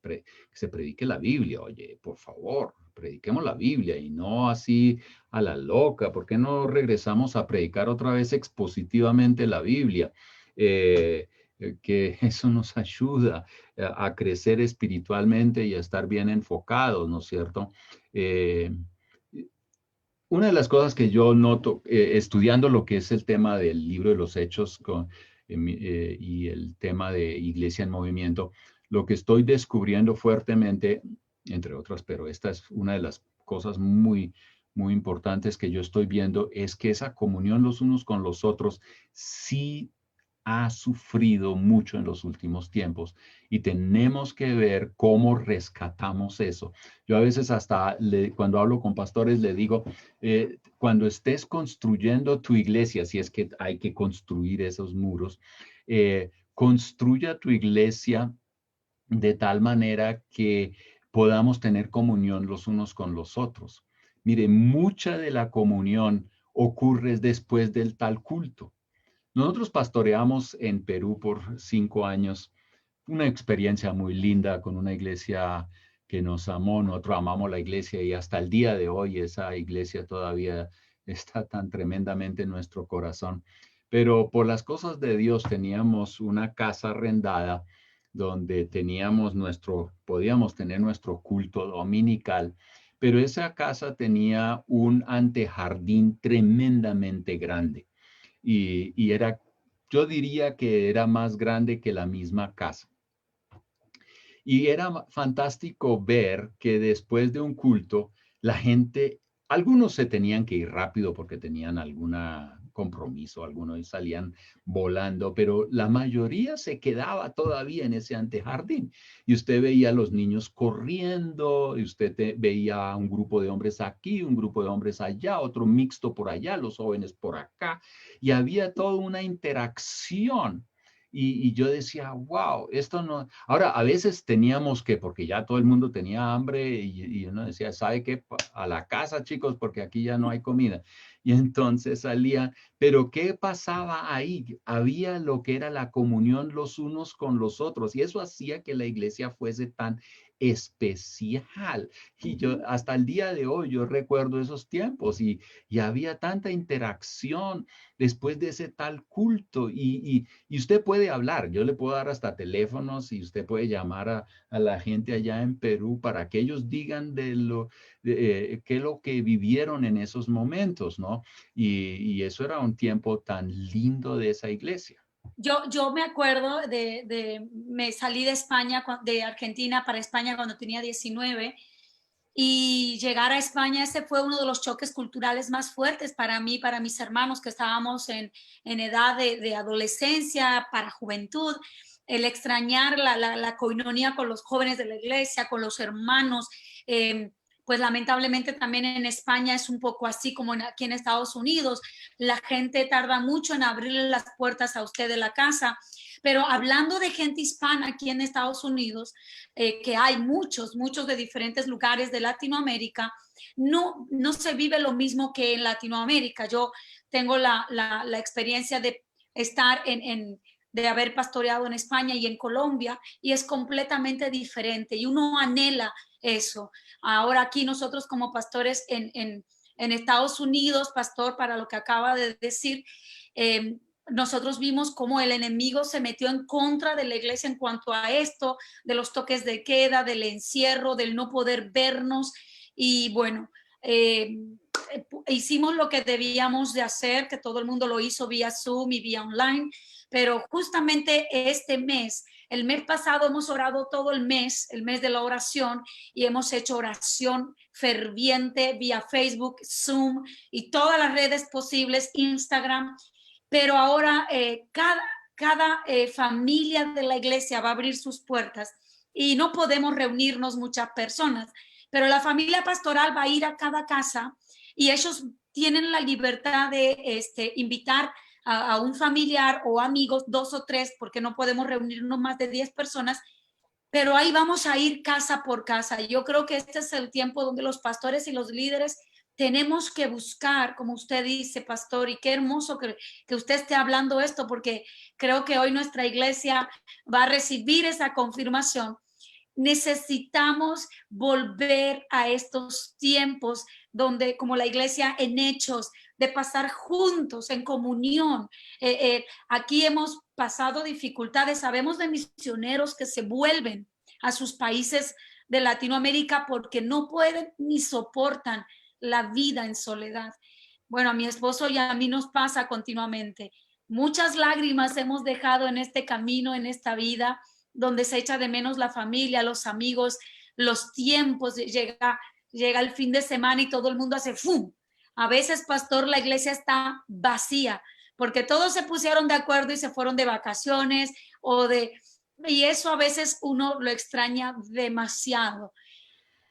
Speaker 2: que se predique la Biblia. Oye, por favor, prediquemos la Biblia y no así a la loca. ¿Por qué no regresamos a predicar otra vez expositivamente la Biblia? Que eso nos ayuda a crecer espiritualmente y a estar bien enfocados, ¿no es cierto? Una de las cosas que yo noto estudiando lo que es el tema del libro de los Hechos y el tema de Iglesia en Movimiento, lo que estoy descubriendo fuertemente, entre otras, pero esta es una de las cosas muy, muy importantes que yo estoy viendo, es que esa comunión los unos con los otros sí ha sufrido mucho en los últimos tiempos y tenemos que ver cómo rescatamos eso. Yo a veces hasta cuando hablo con pastores le digo, cuando estés construyendo tu iglesia, si es que hay que construir esos muros, construya tu iglesia de tal manera que podamos tener comunión los unos con los otros. Mire, mucha de la comunión ocurre después del tal culto. Nosotros pastoreamos en Perú por 5 años, una experiencia muy linda con una iglesia que nos amó, nosotros amamos la iglesia y hasta el día de hoy esa iglesia todavía está tan tremendamente en nuestro corazón. Pero por las cosas de Dios teníamos una casa arrendada donde podíamos tener nuestro culto dominical, pero esa casa tenía un antejardín tremendamente grande y era, yo diría que era más grande que la misma casa. Y era fantástico ver que después de un culto, la gente, algunos se tenían que ir rápido porque tenían algún compromiso, algunos salían volando, pero la mayoría se quedaba todavía en ese antejardín. Y usted veía a los niños corriendo, y usted veía un grupo de hombres aquí, un grupo de hombres allá, otro mixto por allá, los jóvenes por acá, y había toda una interacción. Y yo decía, wow, esto no. Ahora, a veces teníamos que, porque ya todo el mundo tenía hambre y uno decía, ¿sabe qué? A la casa, chicos, porque aquí ya no hay comida. Y entonces salía, pero ¿qué pasaba ahí? Había lo que era la comunión los unos con los otros y eso hacía que la iglesia fuese tan especial. Y yo, hasta el día de hoy, yo recuerdo esos tiempos y había tanta interacción después de ese tal culto y usted puede hablar, yo le puedo dar hasta teléfonos y usted puede llamar a la gente allá en Perú para que ellos digan qué es lo que vivieron en esos momentos, ¿no? Y eso era un tiempo tan lindo de esa iglesia.
Speaker 1: Yo me acuerdo me salí de España, de Argentina para España cuando tenía 19 y llegar a España, ese fue uno de los choques culturales más fuertes para mí, para mis hermanos que estábamos en edad de adolescencia, para juventud, el extrañar la coinonía con los jóvenes de la iglesia, con los hermanos. Pues lamentablemente también en España es un poco así como aquí en Estados Unidos. La gente tarda mucho en abrirle las puertas a usted de la casa. Pero hablando de gente hispana aquí en Estados Unidos, que hay muchos de diferentes lugares de Latinoamérica, no se vive lo mismo que en Latinoamérica. Yo tengo la experiencia de estar de haber pastoreado en España y en Colombia, y es completamente diferente, y uno anhela eso. Ahora aquí nosotros como pastores en Estados Unidos, pastor, para lo que acaba de decir, nosotros vimos cómo el enemigo se metió en contra de la iglesia en cuanto a esto, de los toques de queda, del encierro, del no poder vernos. Y bueno, hicimos lo que debíamos de hacer, que todo el mundo lo hizo vía Zoom y vía online, pero justamente este mes, el mes pasado hemos orado todo el mes de la oración, y hemos hecho oración ferviente vía Facebook, Zoom y todas las redes posibles, Instagram. Pero ahora cada familia de la iglesia va a abrir sus puertas y no podemos reunirnos muchas personas, pero la familia pastoral va a ir a cada casa y ellos tienen la libertad de invitar a un familiar o amigos, 2 o 3, porque no podemos reunirnos más de 10 personas, pero ahí vamos a ir casa por casa. Yo creo que este es el tiempo donde los pastores y los líderes tenemos que buscar, como usted dice, pastor, y qué hermoso que usted esté hablando esto, porque creo que hoy nuestra iglesia va a recibir esa confirmación. Necesitamos volver a estos tiempos donde, como la iglesia en Hechos, de pasar juntos en comunión. Aquí hemos pasado dificultades, sabemos de misioneros que se vuelven a sus países de Latinoamérica porque no pueden ni soportan la vida en soledad. Bueno, a mi esposo y a mí nos pasa continuamente. Muchas lágrimas hemos dejado en este camino, en esta vida, donde se echa de menos la familia, los amigos, los tiempos. Llega el fin de semana y todo el mundo hace ¡fum! A veces, pastor, la iglesia está vacía porque todos se pusieron de acuerdo y se fueron de vacaciones y eso a veces uno lo extraña demasiado.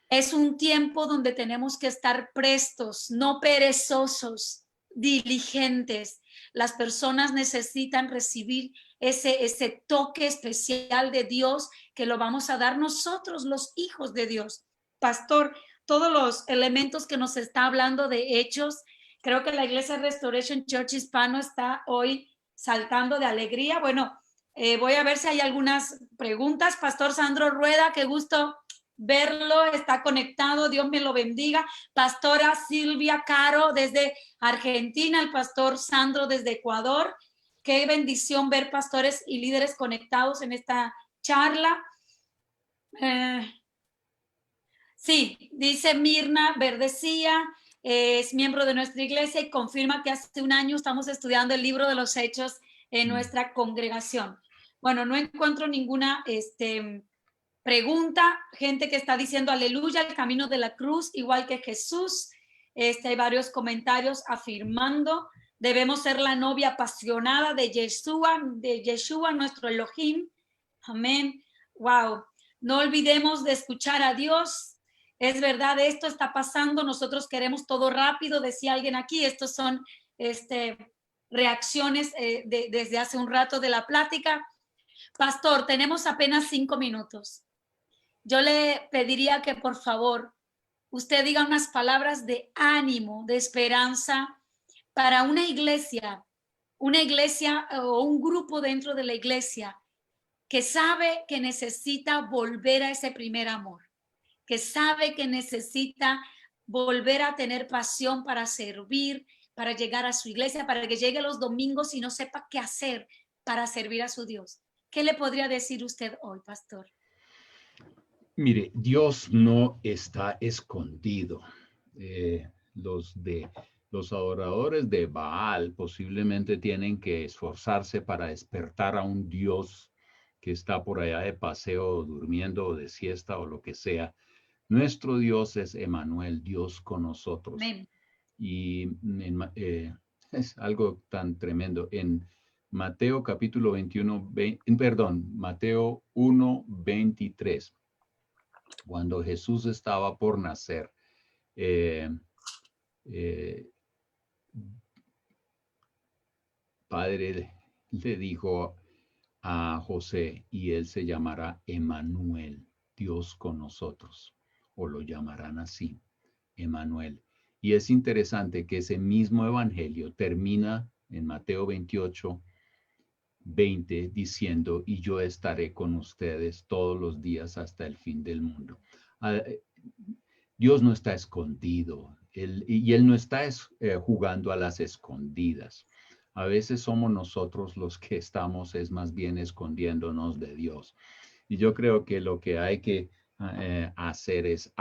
Speaker 1: Es un tiempo donde tenemos que estar prestos, no perezosos, diligentes. Las personas necesitan recibir ese toque especial de Dios que lo vamos a dar nosotros, los hijos de Dios. Pastor, todos los elementos que nos está hablando de Hechos, creo que la Iglesia Restoration Church Hispano está hoy saltando de alegría. Bueno, voy a ver si hay algunas preguntas. Pastor Sandro Rueda, qué gusto verlo, está conectado, Dios me lo bendiga. Pastora Silvia Caro desde Argentina, el pastor Sandro desde Ecuador. Qué bendición ver pastores y líderes conectados en esta charla. Sí, dice Mirna Verdecía, es miembro de nuestra iglesia y confirma que hace un año estamos estudiando el libro de los Hechos en nuestra congregación. Bueno, no encuentro ninguna pregunta, gente que está diciendo aleluya, el camino de la cruz, igual que Jesús. Hay varios comentarios afirmando, debemos ser la novia apasionada de Yeshua, nuestro Elohim. Amén. Wow. No olvidemos de escuchar a Dios. Es verdad, esto está pasando, nosotros queremos todo rápido, decía alguien aquí, estos son reacciones desde hace un rato de la plática. Pastor, tenemos apenas 5 minutos. Yo le pediría que por favor usted diga unas palabras de ánimo, de esperanza para una iglesia o un grupo dentro de la iglesia que sabe que necesita volver a ese primer amor, que sabe que necesita volver a tener pasión para servir, para llegar a su iglesia, para que llegue los domingos y no sepa qué hacer para servir a su Dios. ¿Qué le podría decir usted hoy, pastor?
Speaker 2: Mire, Dios no está escondido. Los adoradores de Baal posiblemente tienen que esforzarse para despertar a un Dios que está por allá de paseo, durmiendo o de siesta o lo que sea. Nuestro Dios es Emmanuel, Dios con nosotros.
Speaker 1: Amén.
Speaker 2: Y es algo tan tremendo. En Mateo capítulo 21, Mateo 1:23. Cuando Jesús estaba por nacer, Padre le dijo a José, y él se llamará Emmanuel, Dios con nosotros, o lo llamarán así, Emmanuel. Y es interesante que ese mismo evangelio termina en Mateo 28:20 diciendo, y yo estaré con ustedes todos los días hasta el fin del mundo. Dios no está escondido. y Él no está jugando a las escondidas. A veces somos nosotros los que estamos, es más bien escondiéndonos de Dios. Y yo creo que lo que hay que hacer es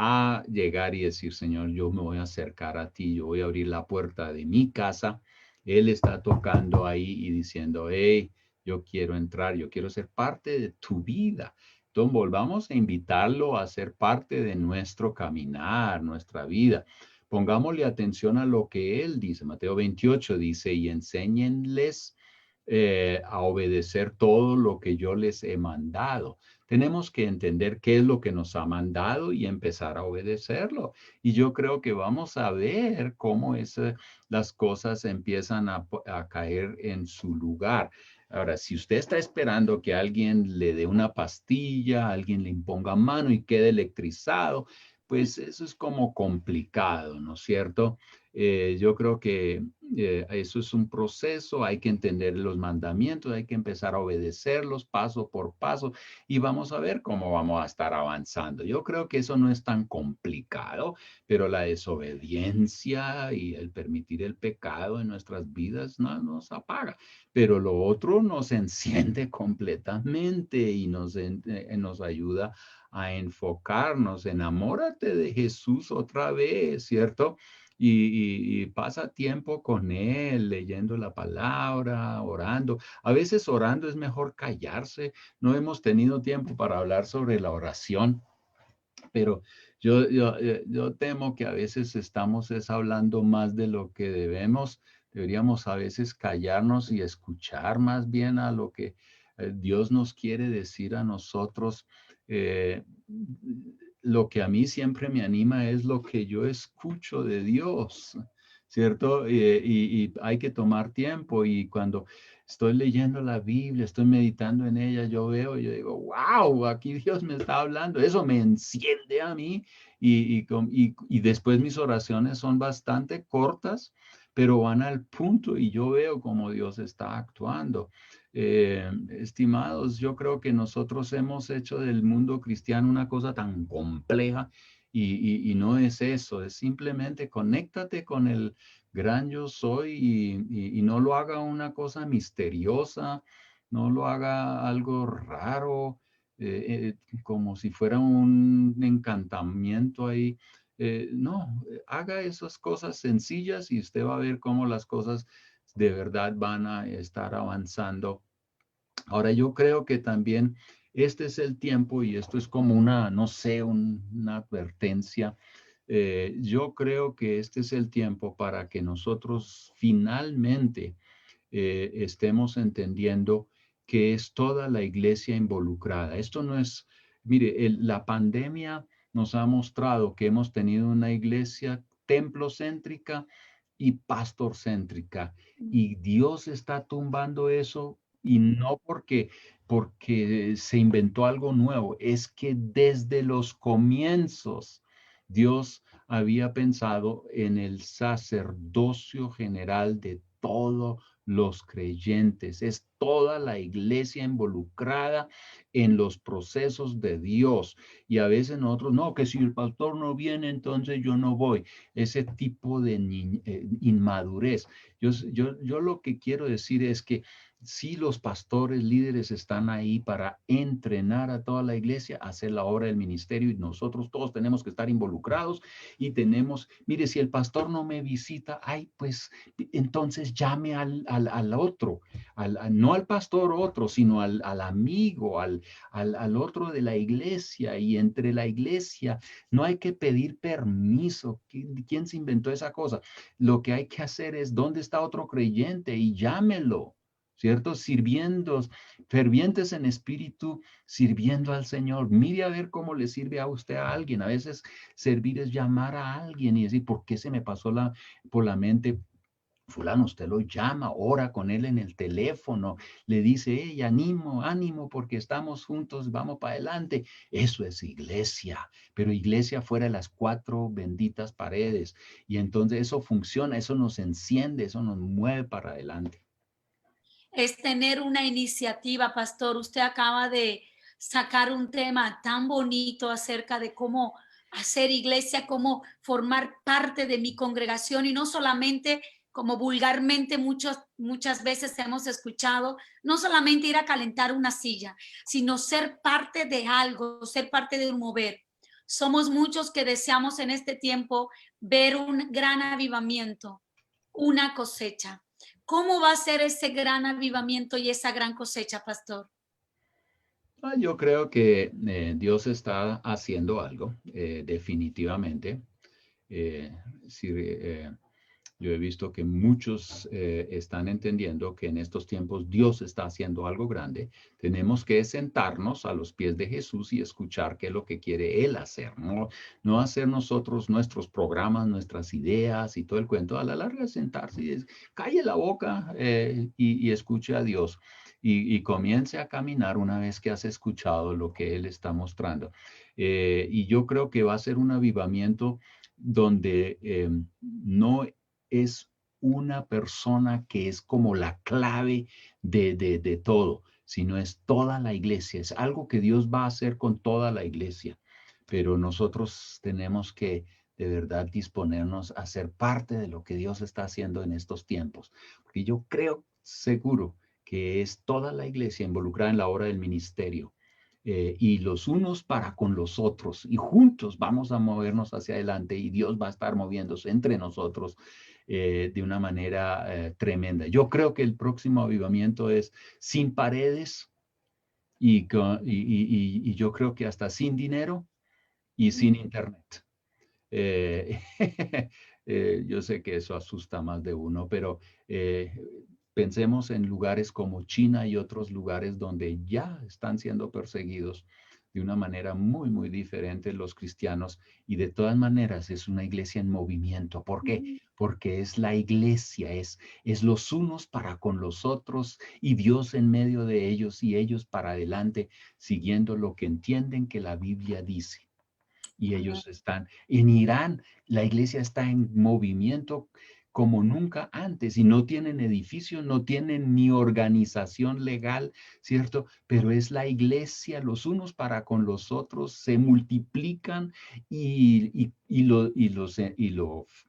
Speaker 2: llegar y decir, Señor, yo me voy a acercar a ti, yo voy a abrir la puerta de mi casa. Él está tocando ahí y diciendo, hey, yo quiero entrar, yo quiero ser parte de tu vida. Entonces volvamos a invitarlo a ser parte de nuestro caminar, nuestra vida. Pongámosle atención a lo que él dice. Mateo 28 dice, y enséñenles a obedecer todo lo que yo les he mandado. Tenemos que entender qué es lo que nos ha mandado y empezar a obedecerlo. Y yo creo que vamos a ver cómo las cosas empiezan a caer en su lugar. Ahora, si usted está esperando que alguien le dé una pastilla, alguien le imponga mano y quede electrizado, pues eso es como complicado, ¿no es cierto? Yo creo que eso es un proceso, hay que entender los mandamientos, hay que empezar a obedecerlos paso por paso y vamos a ver cómo vamos a estar avanzando. Yo creo que eso no es tan complicado, pero la desobediencia y el permitir el pecado en nuestras vidas no nos apaga, pero lo otro nos enciende completamente y nos ayuda a enfocarnos. Enamórate de Jesús otra vez, ¿cierto? Y pasa tiempo con Él, leyendo la palabra, orando. A veces orando es mejor callarse. No hemos tenido tiempo para hablar sobre la oración, pero yo temo que a veces estamos hablando más de lo que debemos. Deberíamos a veces callarnos y escuchar más bien a lo que Dios nos quiere decir a nosotros. Eh, lo que a mí siempre me anima es lo que yo escucho de Dios, ¿cierto? Y hay que tomar tiempo y cuando estoy leyendo la Biblia, estoy meditando en ella, yo digo, wow, aquí Dios me está hablando, eso me enciende a mí y después mis oraciones son bastante cortas, pero van al punto y yo veo cómo Dios está actuando. Estimados, yo creo que nosotros hemos hecho del mundo cristiano una cosa tan compleja y no es eso, es simplemente conéctate con el gran yo soy y no lo haga una cosa misteriosa, no lo haga algo raro, como si fuera un encantamiento ahí. No, haga esas cosas sencillas y usted va a ver cómo las cosas de verdad van a estar avanzando. Ahora yo creo que también este es el tiempo y esto es como una, no sé, una advertencia. Yo creo que este es el tiempo para que nosotros finalmente estemos entendiendo que es toda la iglesia involucrada. Esto no es, mire, la pandemia nos ha mostrado que hemos tenido una iglesia templocéntrica y pastorcéntrica y Dios está tumbando eso y no porque se inventó algo nuevo, es que desde los comienzos Dios había pensado en el sacerdocio general de todo los creyentes, es toda la iglesia involucrada en los procesos de Dios. Y a veces nosotros, no, que si el pastor no viene, entonces yo no voy. Ese tipo de inmadurez. Yo lo que quiero decir es que si los pastores, líderes están ahí para entrenar a toda la iglesia, hacer la obra del ministerio y nosotros todos tenemos que estar involucrados y tenemos, mire, si el pastor no me visita, ay, pues entonces llame al otro, no al pastor otro, sino al amigo, al otro de la iglesia y entre la iglesia no hay que pedir permiso. ¿Quién se inventó esa cosa? Lo que hay que hacer es, ¿dónde está otro creyente? Y llámelo. ¿Cierto? Sirviendo, fervientes en espíritu, sirviendo al Señor. Mire a ver cómo le sirve a usted a alguien. A veces servir es llamar a alguien y decir, ¿por qué se me pasó por la mente? Fulano, usted lo llama, ora con él en el teléfono, le dice, hey, ánimo, ánimo, porque estamos juntos, vamos para adelante. Eso es iglesia, pero iglesia fuera de las cuatro benditas paredes. Y entonces eso funciona, eso nos enciende, eso nos mueve para adelante.
Speaker 1: Es tener una iniciativa, pastor. Usted acaba de sacar un tema tan bonito acerca de cómo hacer iglesia, cómo formar parte de mi congregación y no solamente como vulgarmente muchas veces hemos escuchado, no solamente ir a calentar una silla, sino ser parte de algo, ser parte de un mover. Somos muchos que deseamos en este tiempo ver un gran avivamiento, una cosecha. ¿Cómo va a ser ese gran avivamiento y esa gran cosecha, pastor?
Speaker 2: Yo creo que Dios está haciendo algo, definitivamente. Eh, sí, yo he visto que muchos están entendiendo que en estos tiempos Dios está haciendo algo grande. Tenemos que sentarnos a los pies de Jesús y escuchar qué es lo que quiere Él hacer, no hacer nosotros nuestros programas, nuestras ideas y todo el cuento. A la larga sentarse y calle la boca y escuche a Dios. Y comience a caminar una vez que has escuchado lo que Él está mostrando. Y yo creo que va a ser un avivamiento donde no es una persona que es como la clave de todo, sino es toda la iglesia. Es algo que Dios va a hacer con toda la iglesia, pero nosotros tenemos que de verdad disponernos a ser parte de lo que Dios está haciendo en estos tiempos, porque yo creo seguro que es toda la iglesia involucrada en la obra del ministerio. Y los unos para con los otros, y juntos vamos a movernos hacia adelante y Dios va a estar moviéndose entre nosotros de una manera tremenda. Yo creo que el próximo avivamiento es sin paredes y yo creo que hasta sin dinero y sin internet. Eh, yo sé que eso asusta más de uno, pero pensemos en lugares como China y otros lugares donde ya están siendo perseguidos de una manera muy, muy diferente los cristianos y de todas maneras es una iglesia en movimiento. ¿Por qué? Porque es la iglesia, es los unos para con los otros y Dios en medio de ellos y ellos para adelante, siguiendo lo que entienden que la Biblia dice. Y
Speaker 1: Amén.
Speaker 2: ellos están en Irán, la iglesia está en movimiento como nunca antes y no tienen edificio, no tienen ni organización legal, ¿cierto? Pero es la iglesia, los unos para con los otros, se multiplican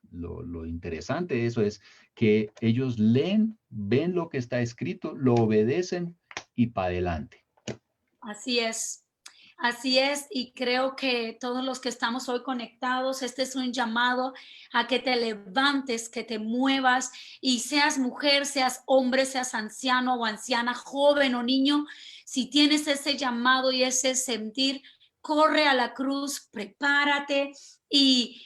Speaker 2: lo interesante de eso es que ellos leen, ven lo que está escrito, lo obedecen y para adelante.
Speaker 1: Así es. Así es, y creo que todos los que estamos hoy conectados, este es un llamado a que te levantes, que te muevas y seas mujer, seas hombre, seas anciano o anciana, joven o niño, si tienes ese llamado y ese sentir, corre a la cruz, prepárate y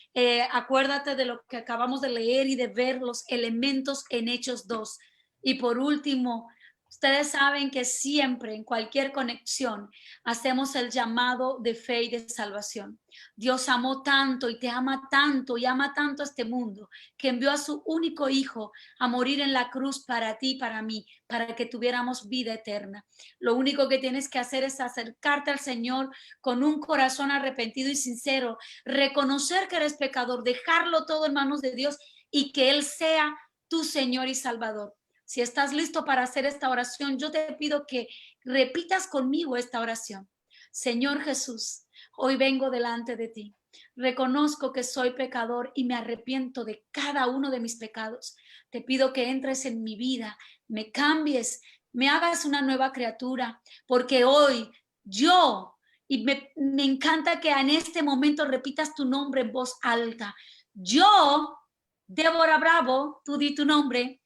Speaker 1: acuérdate de lo que acabamos de leer y de ver los elementos en Hechos 2. Y por último, ustedes saben que siempre en cualquier conexión hacemos el llamado de fe y de salvación. Dios amó tanto y te ama tanto y ama tanto a este mundo que envió a su único hijo a morir en la cruz para ti y para mí, para que tuviéramos vida eterna. Lo único que tienes que hacer es acercarte al Señor con un corazón arrepentido y sincero, reconocer que eres pecador, dejarlo todo en manos de Dios y que Él sea tu Señor y Salvador. Si estás listo para hacer esta oración, yo te pido que repitas conmigo esta oración. Señor Jesús, hoy vengo delante de ti. Reconozco que soy pecador y me arrepiento de cada uno de mis pecados. Te pido que entres en mi vida, me cambies, me hagas una nueva criatura, porque hoy yo, y me encanta que en este momento repitas tu nombre en voz alta. Yo, Débora Bravo, tú di tu nombre.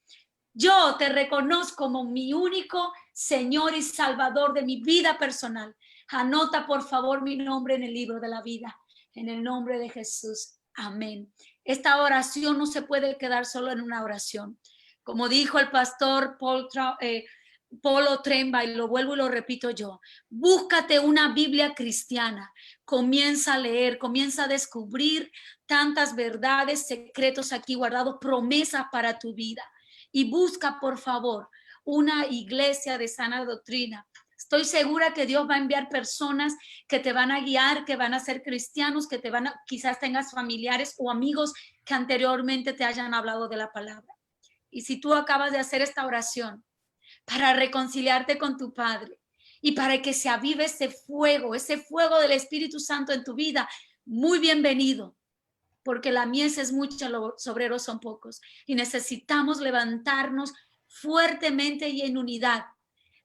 Speaker 1: Yo te reconozco como mi único Señor y Salvador de mi vida personal. Anota por favor mi nombre en el libro de la vida. En el nombre de Jesús. Amén. Esta oración no se puede quedar solo en una oración. Como dijo el pastor Polo Tremba, y lo vuelvo y lo repito yo, búscate una Biblia cristiana, comienza a leer, comienza a descubrir tantas verdades, secretos aquí guardados, promesas para tu vida. Y busca, por favor, una iglesia de sana doctrina. Estoy segura que Dios va a enviar personas que te van a guiar, que van a ser cristianos, que te van a, quizás tengas familiares o amigos que anteriormente te hayan hablado de la palabra. Y si tú acabas de hacer esta oración para reconciliarte con tu Padre y para que se avive ese fuego del Espíritu Santo en tu vida, muy bienvenido, porque la mies es mucha, los obreros son pocos, y necesitamos levantarnos fuertemente y en unidad.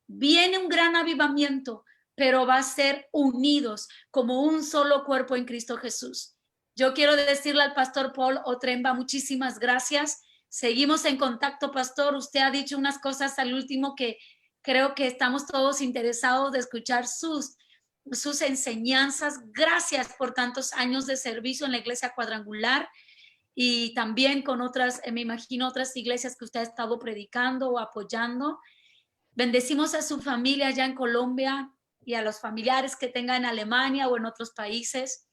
Speaker 1: Viene un gran avivamiento, pero va a ser unidos como un solo cuerpo en Cristo Jesús. Yo quiero decirle al pastor Paul Otremba, muchísimas gracias. Seguimos en contacto, pastor. Usted ha dicho unas cosas al último que creo que estamos todos interesados de escuchar sus enseñanzas. Gracias por tantos años de servicio en la Iglesia Cuadrangular y también con otras, me imagino, otras iglesias que usted ha estado predicando o apoyando. Bendecimos a su familia allá en Colombia y a los familiares que tenga en Alemania o en otros países.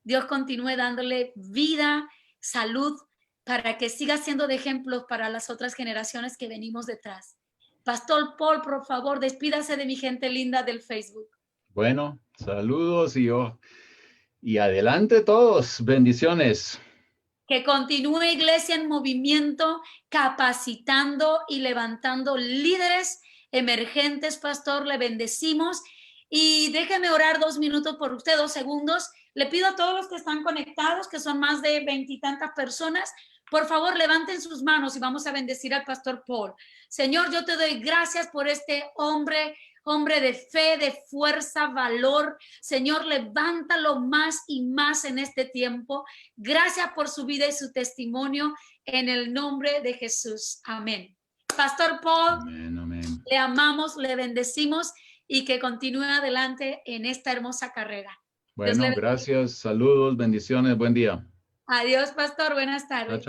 Speaker 1: Dios continúe dándole vida, salud, para que siga siendo de ejemplo para las otras generaciones que venimos detrás. Pastor Paul, por favor, despídase de mi gente linda del Facebook.
Speaker 2: Bueno, saludos y adelante todos. Bendiciones.
Speaker 1: Que continúe Iglesia en Movimiento, capacitando y levantando líderes emergentes, pastor. Le bendecimos y déjeme orar 2 minutos por usted, 2 segundos. Le pido a todos los que están conectados, que son más de 20 y tantas personas, por favor, levanten sus manos y vamos a bendecir al pastor Paul. Señor, yo te doy gracias por este hombre de fe, de fuerza, valor. Señor, levántalo más y más en este tiempo. Gracias por su vida y su testimonio en el nombre de Jesús. Amén. Pastor Paul,
Speaker 2: Amén, amén.
Speaker 1: Le amamos, le bendecimos y que continúe adelante en esta hermosa carrera.
Speaker 2: Bueno, gracias, saludos, bendiciones, buen día.
Speaker 1: Adiós, pastor, buenas tardes.
Speaker 2: Chao, chao.